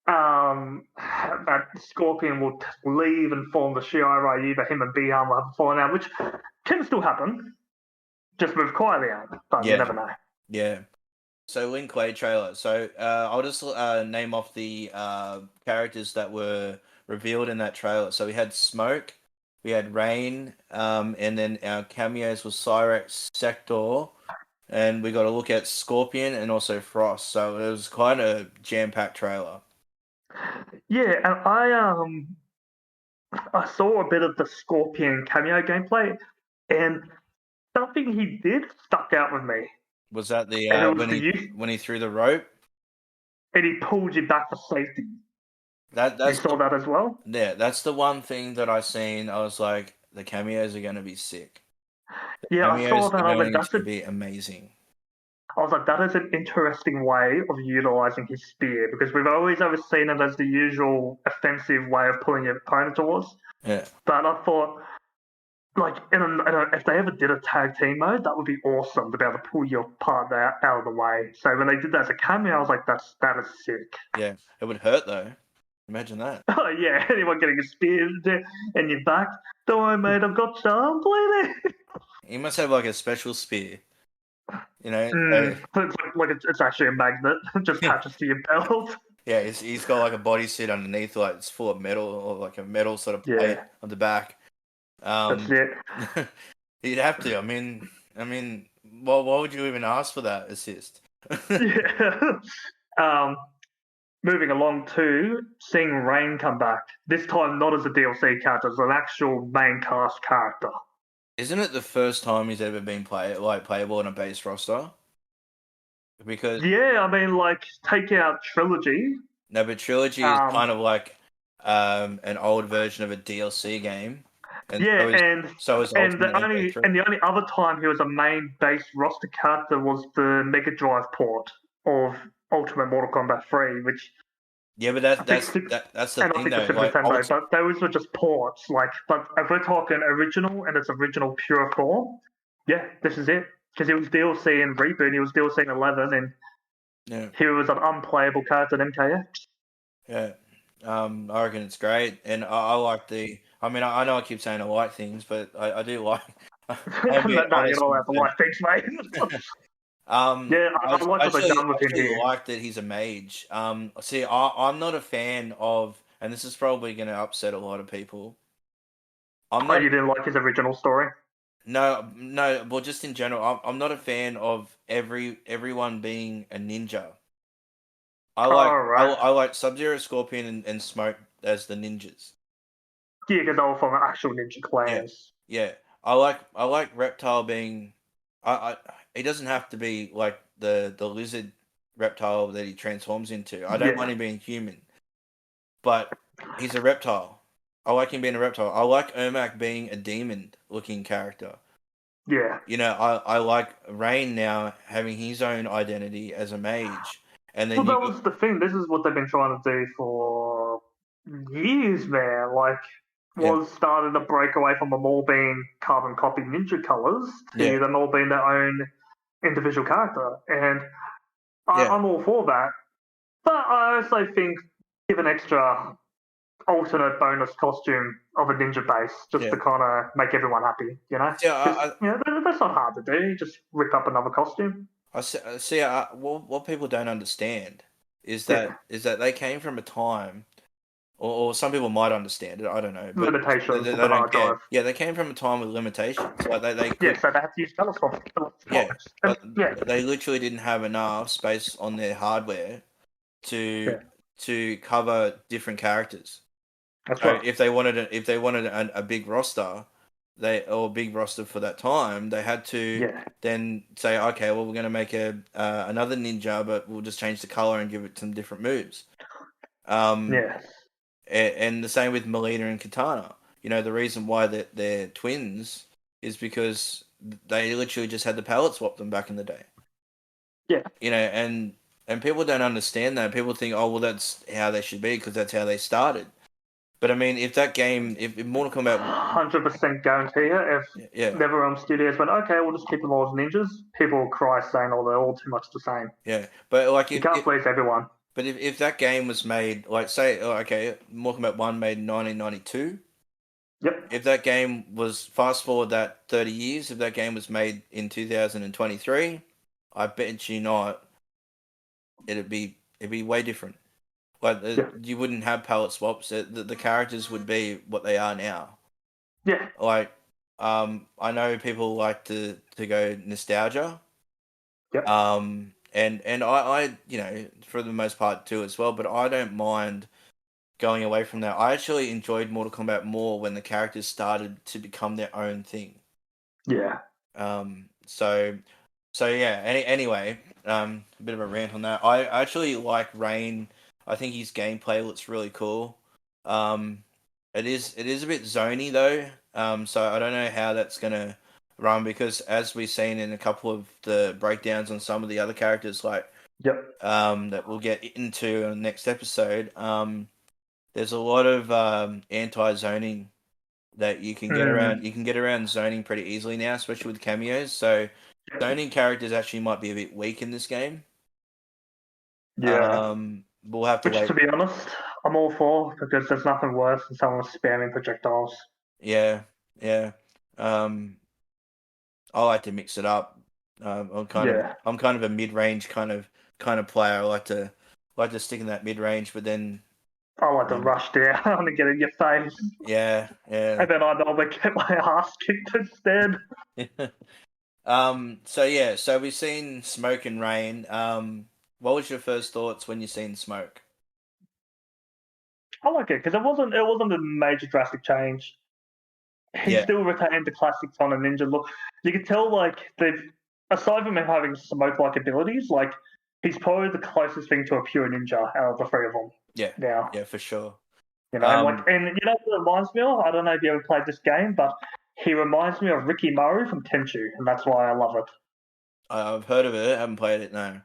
that Scorpion will leave and form the Shirai Ryu, but him and Bihan will have a falling out, which can still happen, just with Kuai Liang, but you yeah, never know. yeah. So Lin Kuei trailer. So I'll just name off the characters that were revealed in that trailer. So we had Smoke, we had Rain, and then our cameos was Cyrex, Sector, and we got to look at Scorpion and also Frost. So it was quite a jam-packed trailer. Yeah, and I saw a bit of the Scorpion cameo gameplay, and something he did stuck out with me, Was that the and it was when the he use, when he threw the rope? and he pulled you back for safety. You That's saw the that as well? Yeah, that's the one thing that I seen. I was like, the cameos are gonna be sick. Yeah, I saw Cameos that. are I was like, going to be amazing. that is an interesting way of utilizing his spear because we've always ever seen it as the usual offensive way of pulling your opponent towards. Yeah. But I thought, like, if they ever did a tag team mode, that would be awesome to be able to pull your partner out of the way. So when they did that as a cameo, I was like, that is sick. Yeah, it would hurt though. Imagine that. Oh yeah, anyone getting a spear in your back? Don't worry, mate, I've got charm bleeding. He must have like a special spear. You know, It's actually a magnet, just attaches to your belt. yeah, he's got like a bodysuit underneath, like it's full of metal or like a metal sort of plate Yeah, on the back. that's it. You'd have to. Well, why would you even ask for that assist? Yeah. um, moving along to seeing Rain come back. This time not as a DLC character, as an actual main cast character. Isn't it the first time he's ever been playable on a base roster? Because Yeah, I mean, like, take out Trilogy. no, but Trilogy is kind of like an old version of a DLC game, and Yeah, so is and Ultimate MK3. the only other time he was a main base roster character was the Mega Drive port of Ultimate Mortal Kombat 3, which Yeah, but I think that's the and I thing think the though. Super Like, Nintendo, but those were just ports. Like, but if we're talking original and its original pure form, yeah, this is it. Because it was DLC in Reboot, he was DLC in 11, and yeah, he was an unplayable character in MKX. yeah. I reckon it's great, and I like the. I mean, I know I keep saying I like things, but I do like. I'm being No, you honest. don't have to like things, mate. Yeah, I like what they've done with him actually here. like that he's a mage. See, I'm not a fan of, and this is probably going to upset a lot of people. I'm Oh, not. you didn't like his original story? No, no. Well, just in general, I'm not a fan of everyone being a ninja. Oh, right. I like Sub-Zero, Scorpion, and Smoke as the ninjas. Yeah, because they were from actual ninja Yeah, clans. yeah. I like Reptile being. He doesn't have to be like the lizard reptile that he transforms into. I don't want Yeah, him being human, but he's a reptile. I like him being a reptile. I like Ermac being a demon looking character. yeah. You know, I like Rain now having his own identity as a mage, and Well, then you that got was the thing. This is what they've been trying to do for years, man. Like, yeah, was started to break away from them all being carbon copy ninja colors yeah, to them all being their own individual character. And yeah, I'm all for that. But I also think give an extra alternate bonus costume of a ninja base just yeah. to kind of make everyone happy, you know? Yeah, Because, that's not hard to do. You just whip up another costume. see. What people don't understand Yeah. is that they came from a time, or some people might understand it. I don't know, but Limitations with they the don't hard care. drive. Yeah, they came from a time with limitations. Like they Yeah, could, so they have to use telescopes. yeah, And, but yeah, they literally didn't have enough space on their hardware to yeah, cover different characters. that's So right. if they wanted a big roster, a big roster for that time, they had to Yeah, then say, okay, well, we're going to make another ninja, but we'll just change the color and give it some different moves. yeah. And the same with Melina and Katana. You know, the reason why they're twins is because they literally just had the palette swap them back in the day. Yeah. You know, and people don't understand that. People think, oh, well, that's how they should be because that's how they started. But I mean, if Mortal Kombat, 100% guarantee you, if yeah, NetherRealm Studios went, okay, we'll just keep them all as ninjas, people will cry saying, oh, they're all too much the same. yeah, but like You can't please everyone. but if that game was made, like say, oh, okay, Mortal Kombat 1 made in 1992. Yep. If that game was fast forward that 30 years, if that game was made in 2023, I bet you not. it'd be way different. Like you wouldn't have palette swaps. The characters would be what they are now. Yeah. Like, I know people like to go nostalgia. Yep. And I for the most part too as well. But I don't mind going away from that. I actually enjoyed Mortal Kombat more when the characters started to become their own thing. Yeah. So yeah. Anyway, a bit of a rant on that. I actually like Rain. I think his gameplay looks really cool. It is a bit zony though. So I don't know how that's gonna run because as we've seen in a couple of the breakdowns on some of the other characters, like that we'll get into in the next episode. There's a lot of anti-zoning that you can get around. You can get around zoning pretty easily now, especially with cameos. So zoning characters actually might be a bit weak in this game. Yeah. We'll have to Which, wait. to be honest, I'm all for because there's nothing worse than someone spamming projectiles. Yeah, yeah. I like to mix it up. I'm kind of a mid-range kind of player. I like to stick in that mid-range, but then I like to rush down and get in your face. Yeah. And then I normally get my ass kicked instead. So we've seen Smoke and Rain. What was your first thoughts when you seen Smoke? I like it because it wasn't a major drastic change. He still retained the classic Son of Ninja look. You could tell like they've aside from him having smoke like abilities, like he's probably the closest thing to a pure ninja out of the three of them. Yeah. Now. Yeah, for sure. You know, and you know what it reminds me of? I don't know if you ever played this game, but he reminds me of Ricky Murray from Tenchu, and that's why I love it. I've heard of it. I haven't played it, no.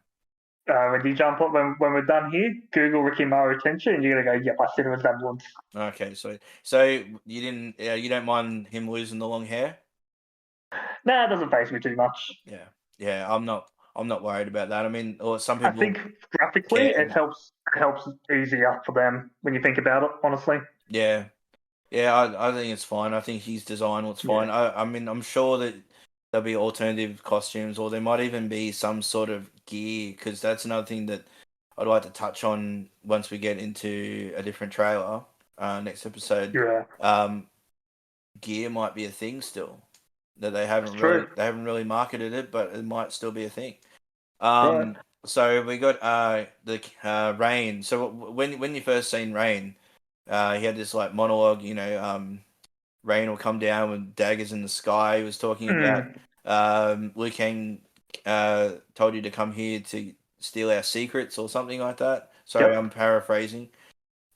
When you jump up when we're done here, Google Ricky Murray Tenchu, and you're gonna go, "Yep, I see the resemblance." Okay, so you don't mind him losing the long hair? Nah, it doesn't faze me too much. Yeah. I'm not worried about that. I mean, or some people. I think graphically, care. it helps easier for them when you think about it. Honestly. Yeah. I think it's fine. I think his design looks fine. I mean, I'm sure that there'll be alternative costumes, or there might even be some sort of gear, because that's another thing that I'd like to touch on once we get into a different trailer next episode. Yeah. Gear might be a thing still that they haven't really marketed it, but it might still be a thing. Right. So we got the Rain. So when you first seen Rain, he had this like monologue, rain will come down with daggers in the sky. He was talking about Liu Kang told you to come here to steal our secrets or something like that. Sorry, I'm paraphrasing.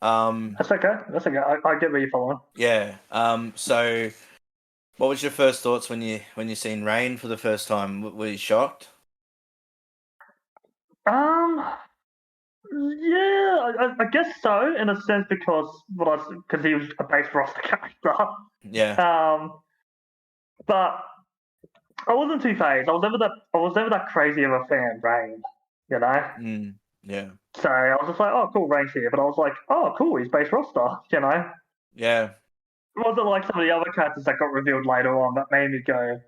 That's okay. I get where you're following. Yeah. So what was your first thoughts when you seen Rain for the first time? Were you shocked? Yeah, I guess so in a sense because he was a base roster character. Yeah. But I wasn't too phased. I was never that crazy of a fan, Rain. You know. Yeah. So I was just like, oh, cool, Rain's here. But I was like, oh, cool, he's base roster. You know. Yeah. It wasn't like some of the other characters that got revealed later on that made me go,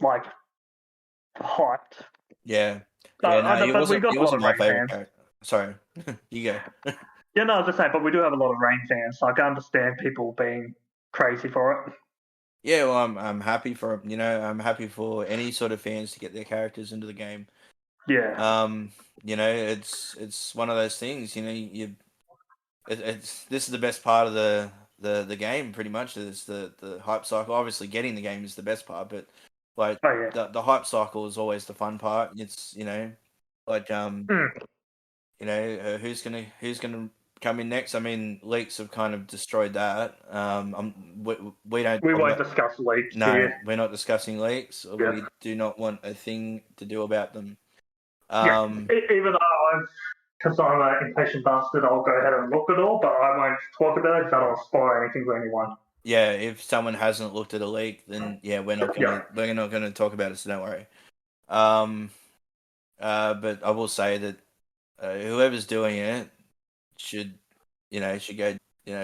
like, hyped. Yeah. But he wasn't my favorite character. Sorry, you go. Yeah, no, I was just saying, but we do have a lot of Rain fans, so I can understand people being crazy for it. Yeah, well, I'm happy for I'm happy for any sort of fans to get their characters into the game. Yeah. It's one of those things. It's this is the best part of the game. Pretty much is the hype cycle. Obviously, getting the game is the best part, but like the hype cycle is always the fun part. It's who's gonna come in next? I mean, leaks have kind of destroyed that. We won't discuss leaks. No, we're not discussing leaks. Yeah. We do not want a thing to do about them. Even though because I'm an impatient bastard, I'll go ahead and look at all, but I won't talk about it because I don't want to spoil anything for anyone. Yeah, if someone hasn't looked at a leak, then we're not gonna talk about it. So don't worry. But I will say that whoever's doing it should go,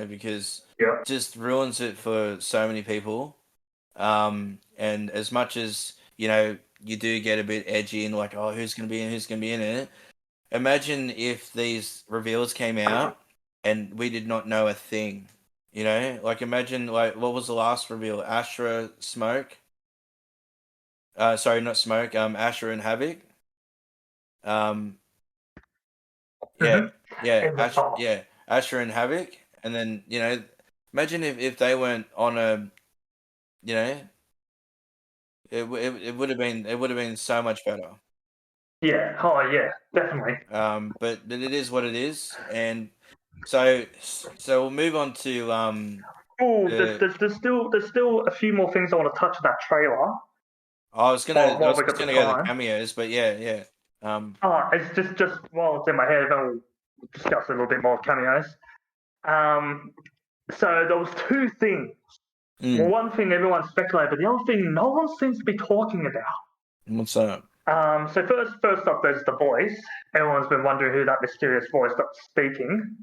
because it just ruins it for so many people. And as much as you do get a bit edgy and like, oh, who's gonna be in it, imagine if these reveals came out and we did not know a thing. You know, like imagine like what was the last reveal? Astra, Smoke. Sorry, not Smoke. Astra and Havoc. Um, yeah, yeah, In the past. yeah, Astra and Havoc, and then imagine if they weren't on a, you know, it would have been so much better. Yeah. Oh, yeah. Definitely. But it is what it is, and so we'll move on to Oh, the. there's still a few more things I want to touch on that trailer I was while we just got the gonna go to the time. cameos, but yeah. It's just while it's in my head, then we'll discuss a little bit more cameos. Um, so there was two things. Well, Mm, one thing everyone speculated, but the other thing no one seems to be talking about. what's up? So first up, there's the voice. Everyone's been wondering who that mysterious voice that's speaking.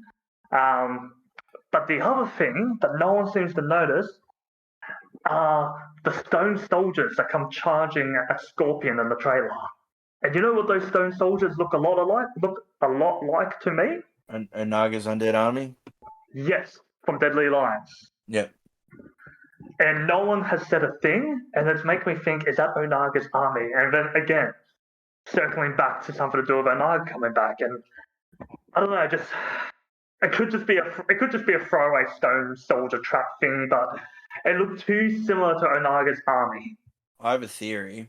Um, but the other thing that no one seems to notice are the stone soldiers that come charging at Scorpion in the trailer. And you know what those stone soldiers look a lot alike? Look a lot like to me? Onaga's Undead Army. Yes, from Deadly Alliance. Yep. And no one has said a thing, and it's making me think, is that Onaga's army? And then again, circling back to something to do with Onaga coming back, and I don't know, just it could just be a throwaway stone soldier trap thing, but it looked too similar to Onaga's army. I have a theory.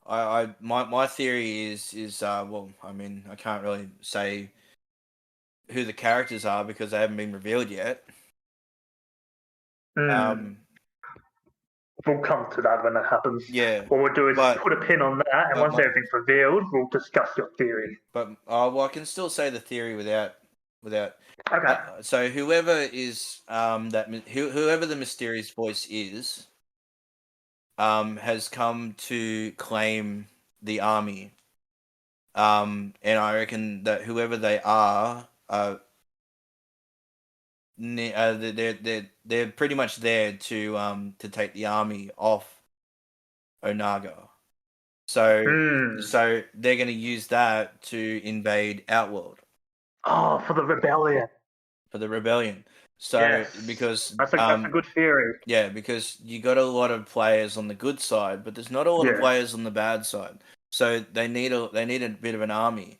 My theory is well, I mean, I can't really say who the characters are because they haven't been revealed yet. Mm. We'll come to that when that happens. Yeah, What we'll do is but put a pin on that, and but once everything's revealed, we'll discuss your theory. well, I can still say the theory without. Okay. So whoever is whoever the mysterious voice is, has come to claim the army. And I reckon that whoever they are, they're pretty much there to take the army off Onaga. So they're going to use that to invade Outworld. Oh, for the rebellion. For the rebellion. So Yes. because That's a good theory. yeah, because you got a lot of players on the good side, but there's not a lot of players on the bad side. So they need a bit of an army.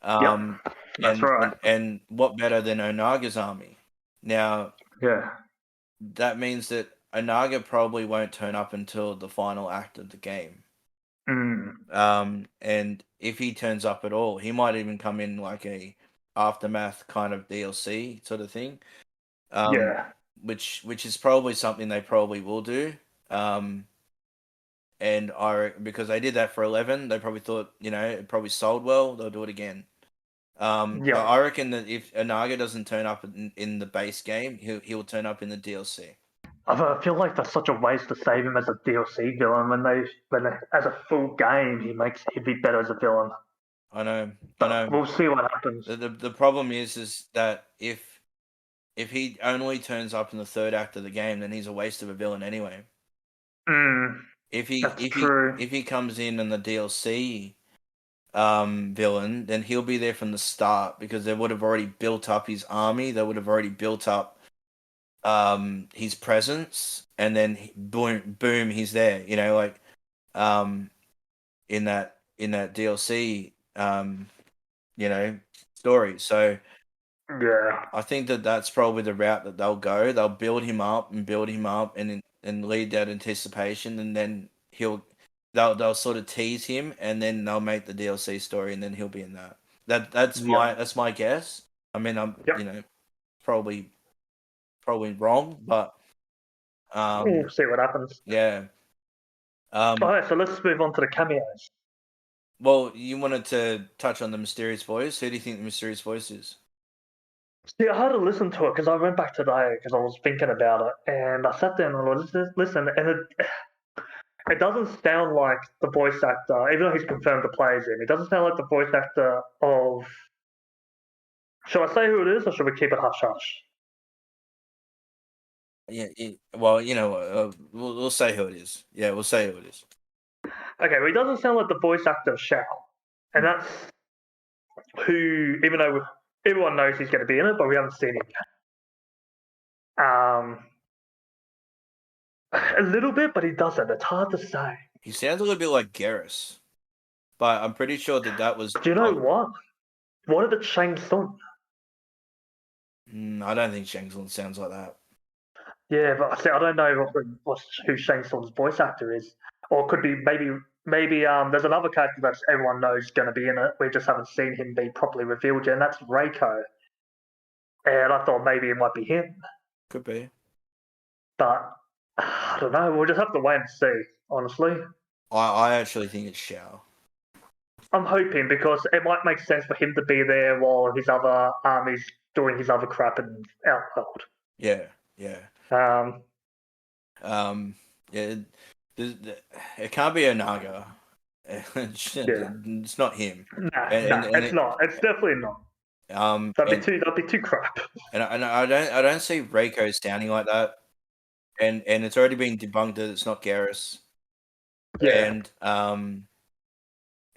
Yep. That's right. And what better than Onaga's army? Now Yeah. that means that Onaga probably won't turn up until the final act of the game. And if he turns up at all, he might even come in like a aftermath kind of DLC sort of thing. Yeah. Which is probably something they probably will do. And because they did that for 11, they probably thought, it probably sold well, they'll do it again. But I reckon that if Onaga doesn't turn up in the base game, he'll turn up in the DLC. I feel like that's such a waste to save him as a DLC villain when as a full game he'd be better as a villain. I know. We'll see what happens. The problem is that if he only turns up in the third act of the game, then he's a waste of a villain anyway. If he comes in the DLC villain, then he'll be there from the start because they would have already built up his army. They would have already built up his presence, and then boom, he's there. In that DLC story. So yeah, I think that's probably the route that they'll go. They'll build him up and lead that anticipation, and then they'll sort of tease him, and then they'll make the DLC story, and then he'll be in that. That's my guess. I mean, I'm probably wrong, but we'll see what happens. Yeah. Alright, so let's move on to the cameos. Well, you wanted to touch on the mysterious voice. Who do you think the mysterious voice is? See, I had to listen to it because I went back today because I was thinking about it, and I sat there and I was listen, and it doesn't sound like the voice actor, even though he's confirmed to play him. It doesn't sound like the voice actor of. Should I say who it is, or should we keep it hush hush? Yeah. Well, we'll say who it is. Yeah, we'll say who it is. Okay, well, he doesn't sound like the voice actor of Shao, and who, even though everyone knows he's going to be in it, but we haven't seen him yet. A little bit, but he doesn't. It's hard to say. He sounds a little bit like Garrus, but I'm pretty sure that was. Do you know what? What if it's Shang Tsung? I don't think Shang Tsung sounds like that. Yeah, but I don't know who Shang Tsung's voice actor is, or it could be maybe there's another character that everyone knows is going to be in it. We just haven't seen him be properly revealed yet, and that's Reiko. And I thought maybe it might be him, Could be. but I don't know. We'll just have to wait and see. Honestly, I actually think it's Shao. I'm hoping because it might make sense for him to be there while his other army's doing his other crap in Outworld. Yeah. Yeah, it can't be Onaga. It's not him. It's not. It's definitely not. That'd be too crap. And I don't see Reiko sounding like that. And it's already been debunked that it's not Garrus. Yeah.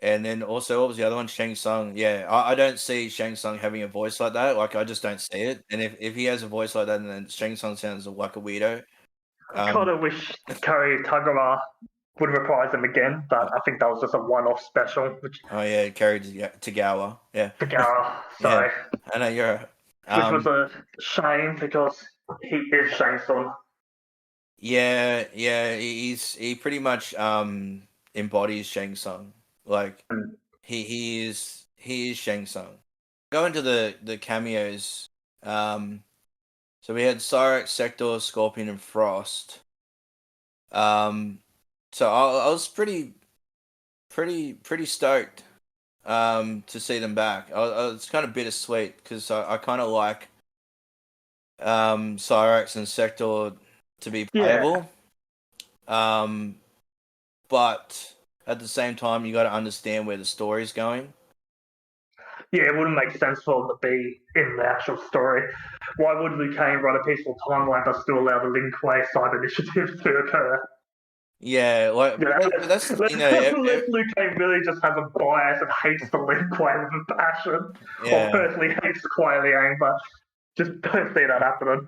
And then also, what was the other one? Shang Tsung. Yeah, I don't see Shang Tsung having a voice like that. Like, I just don't see it. And if he has a voice like that, then Shang Tsung sounds like a weirdo. I kind of wish Kari Tagawa would reprise him again, but I think that was just a one-off special. Oh yeah, Kari Tagawa. Yeah. Tagawa, sorry. Yeah. I know you're. Which was a shame because he is Shang Tsung. Yeah, he pretty much embodies Shang Tsung. Like he is Shang Tsung. Go into the cameos. So we had Cyrax, Sector, Scorpion, and Frost. So I was pretty stoked to see them back. It's kind of bittersweet because I kind of like Cyrax and Sector to be playable. Yeah. But at the same time, you got to understand where the story's going. Yeah, it wouldn't make sense for them to be in the actual story. Why would Liu Kang write a peaceful timeline but still allow the Lin Kuei side initiative to occur? Yeah, like that's the thing. Liu Kang really just has a bias and hates the Lin Kuei with a passion, or personally hates Kuei Liang, but just don't see that happening.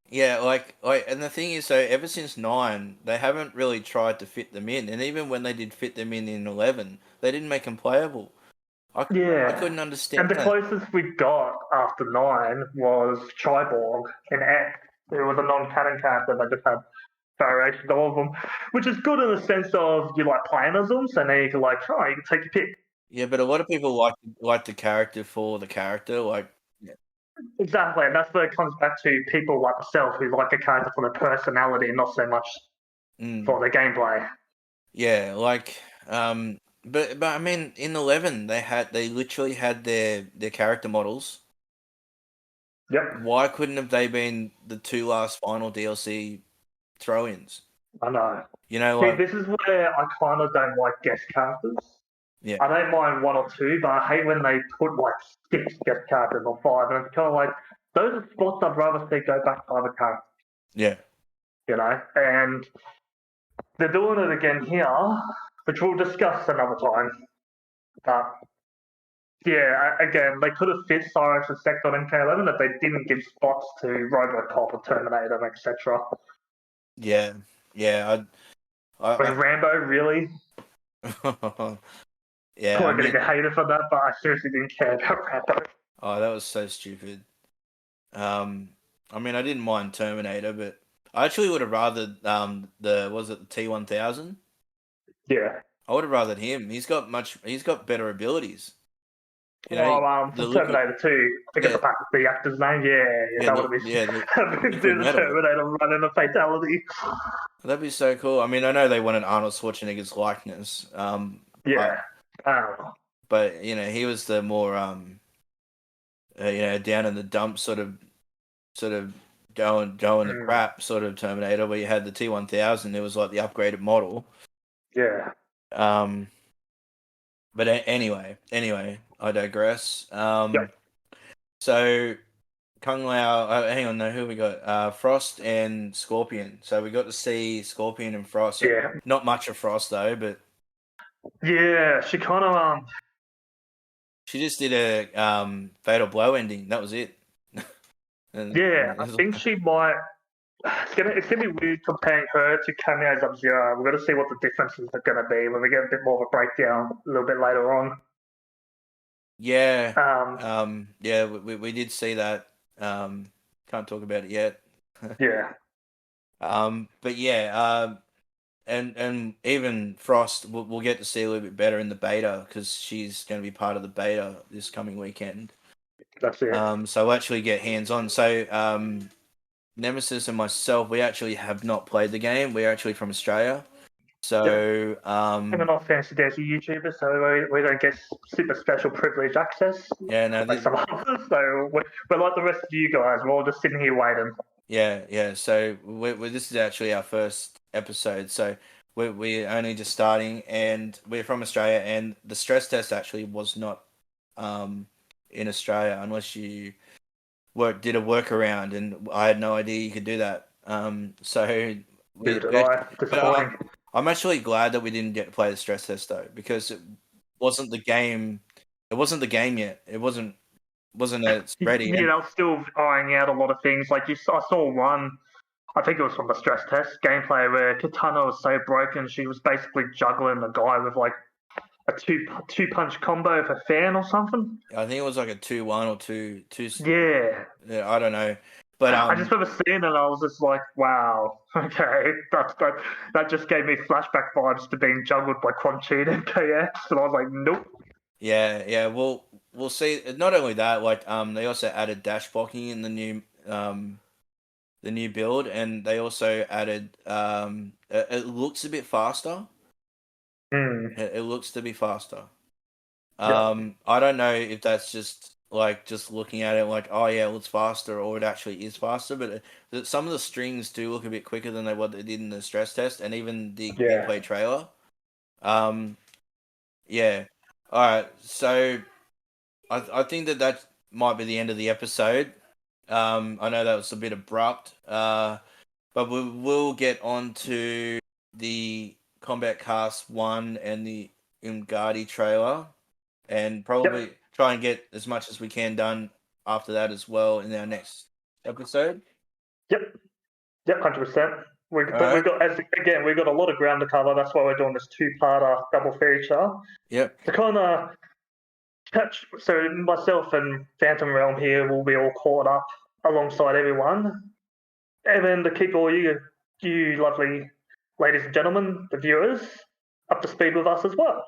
Yeah, like, and the thing is, so ever since 9, they haven't really tried to fit them in, and even when they did fit them in 11, they didn't make them playable. I couldn't understand. And the closest we got after 9 was Cyborg in X. It was a non-canon character that just had variations of them, which is good in the sense of you like playing as them, so now you can you can take your pick. Yeah, but a lot of people like the character for the character, like. Yeah. Exactly, and that's where it comes back to people like myself who like a character for their personality and not so much for their gameplay. Yeah, like, but I mean, in 11, they literally had their character models. Yep. Why couldn't have they been the 2 last final DLC throw-ins? I know. You know, see, this is where I kind of don't like guest characters. Yeah. I don't mind 1 or 2, but I hate when they put 6 guest characters or 5, and it's kind of like those are spots I'd rather see go back to other characters. Yeah. You know, and they're doing it again here, which we'll discuss another time. But yeah, again, they could have fit Cyrax and Sector in K11 if they didn't give spots to Robocop or Terminator, etc. Yeah. Rambo, really? Yeah, I'm going to get hated for that, but I seriously didn't care about Rambo. Oh, that was so stupid. I mean, I didn't mind Terminator, but I actually would have rather the T-1000? Yeah. I would have rather him. He's got better abilities. You know, Terminator 2, I forget the actor's name. That would have been do the Terminator running a fatality. That'd be so cool. I mean, I know they wanted Arnold Schwarzenegger's likeness. But he was the more down in the dump sort of going the crap sort of Terminator, where you had the T-1000. It was like the upgraded model. Yeah. But anyway, I digress. Yep. So Kung Lao. Hang on, no, who we got? Frost and Scorpion. So we got to see Scorpion and Frost. Yeah. Not much of Frost though, but. Yeah, she kind of She just did a Fatal Blow ending. That was it. Yeah, I think she might. It's gonna be weird comparing her to Cameo Sub-Zero. We've got to see what the differences are gonna be when we get a bit more of a breakdown a little bit later on. Yeah. Um, Yeah, we did see that. Can't talk about it yet. yeah, But yeah, and even Frost, we'll get to see a little bit better in the beta because she's going to be part of the beta this coming weekend. that's it. So we'll actually get hands on. So Nemesis and myself, we actually have not played the game. We're actually from Australia. So And we're not fancy dancy YouTubers, so we don't get super special privilege access yeah, no, like some others. So we're like the rest of you guys. We're all just sitting here waiting. yeah. So this is actually our first episode. So we're only just starting, and we're from Australia. And the stress test actually was not in Australia unless you did a workaround, and I had no idea you could do that. So Disappointing. I'm actually glad that we didn't get to play the stress test though, because it wasn't the game. It wasn't the game yet. It wasn't ready. Yeah, they were still ironing out a lot of things. Like I saw one, I think it was from the stress test gameplay where Katana was so broken she was basically juggling the guy with like a two punch combo of a fan or something. I think it was like a 2-1 or 2-2. Yeah. Yeah, I don't know, but I just remember seeing it and I was just like, wow, okay, that just gave me flashback vibes to being juggled by Quan Chi and KX, and I was like, nope. yeah. We'll see. Not only that, like they also added dash blocking in the new build, and they also added it looks a bit faster. It looks to be faster. I don't know if that's just looking at it like, oh yeah, it looks faster, or it actually is faster. But some of the strings do look a bit quicker than what they did in the stress test, and even the gameplay trailer. Yeah. All right. So I think that might be the end of the episode. I know that was a bit abrupt. But we will get on to the Combat Cast 1 and the Umgadi trailer, and probably try and get as much as we can done after that as well in our next episode. Yep, 100%. We've got a lot of ground to cover. That's why we're doing this two-parter double feature. Yep. To kind of catch, so myself and Phantom Realm here will be all caught up alongside everyone, and then to keep all you lovely ladies and gentlemen, the viewers, up to speed with us as well.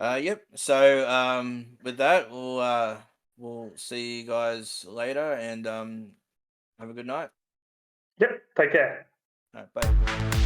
Yep. So with that, we'll see you guys later, and have a good night. Yep. Take care. All right, bye.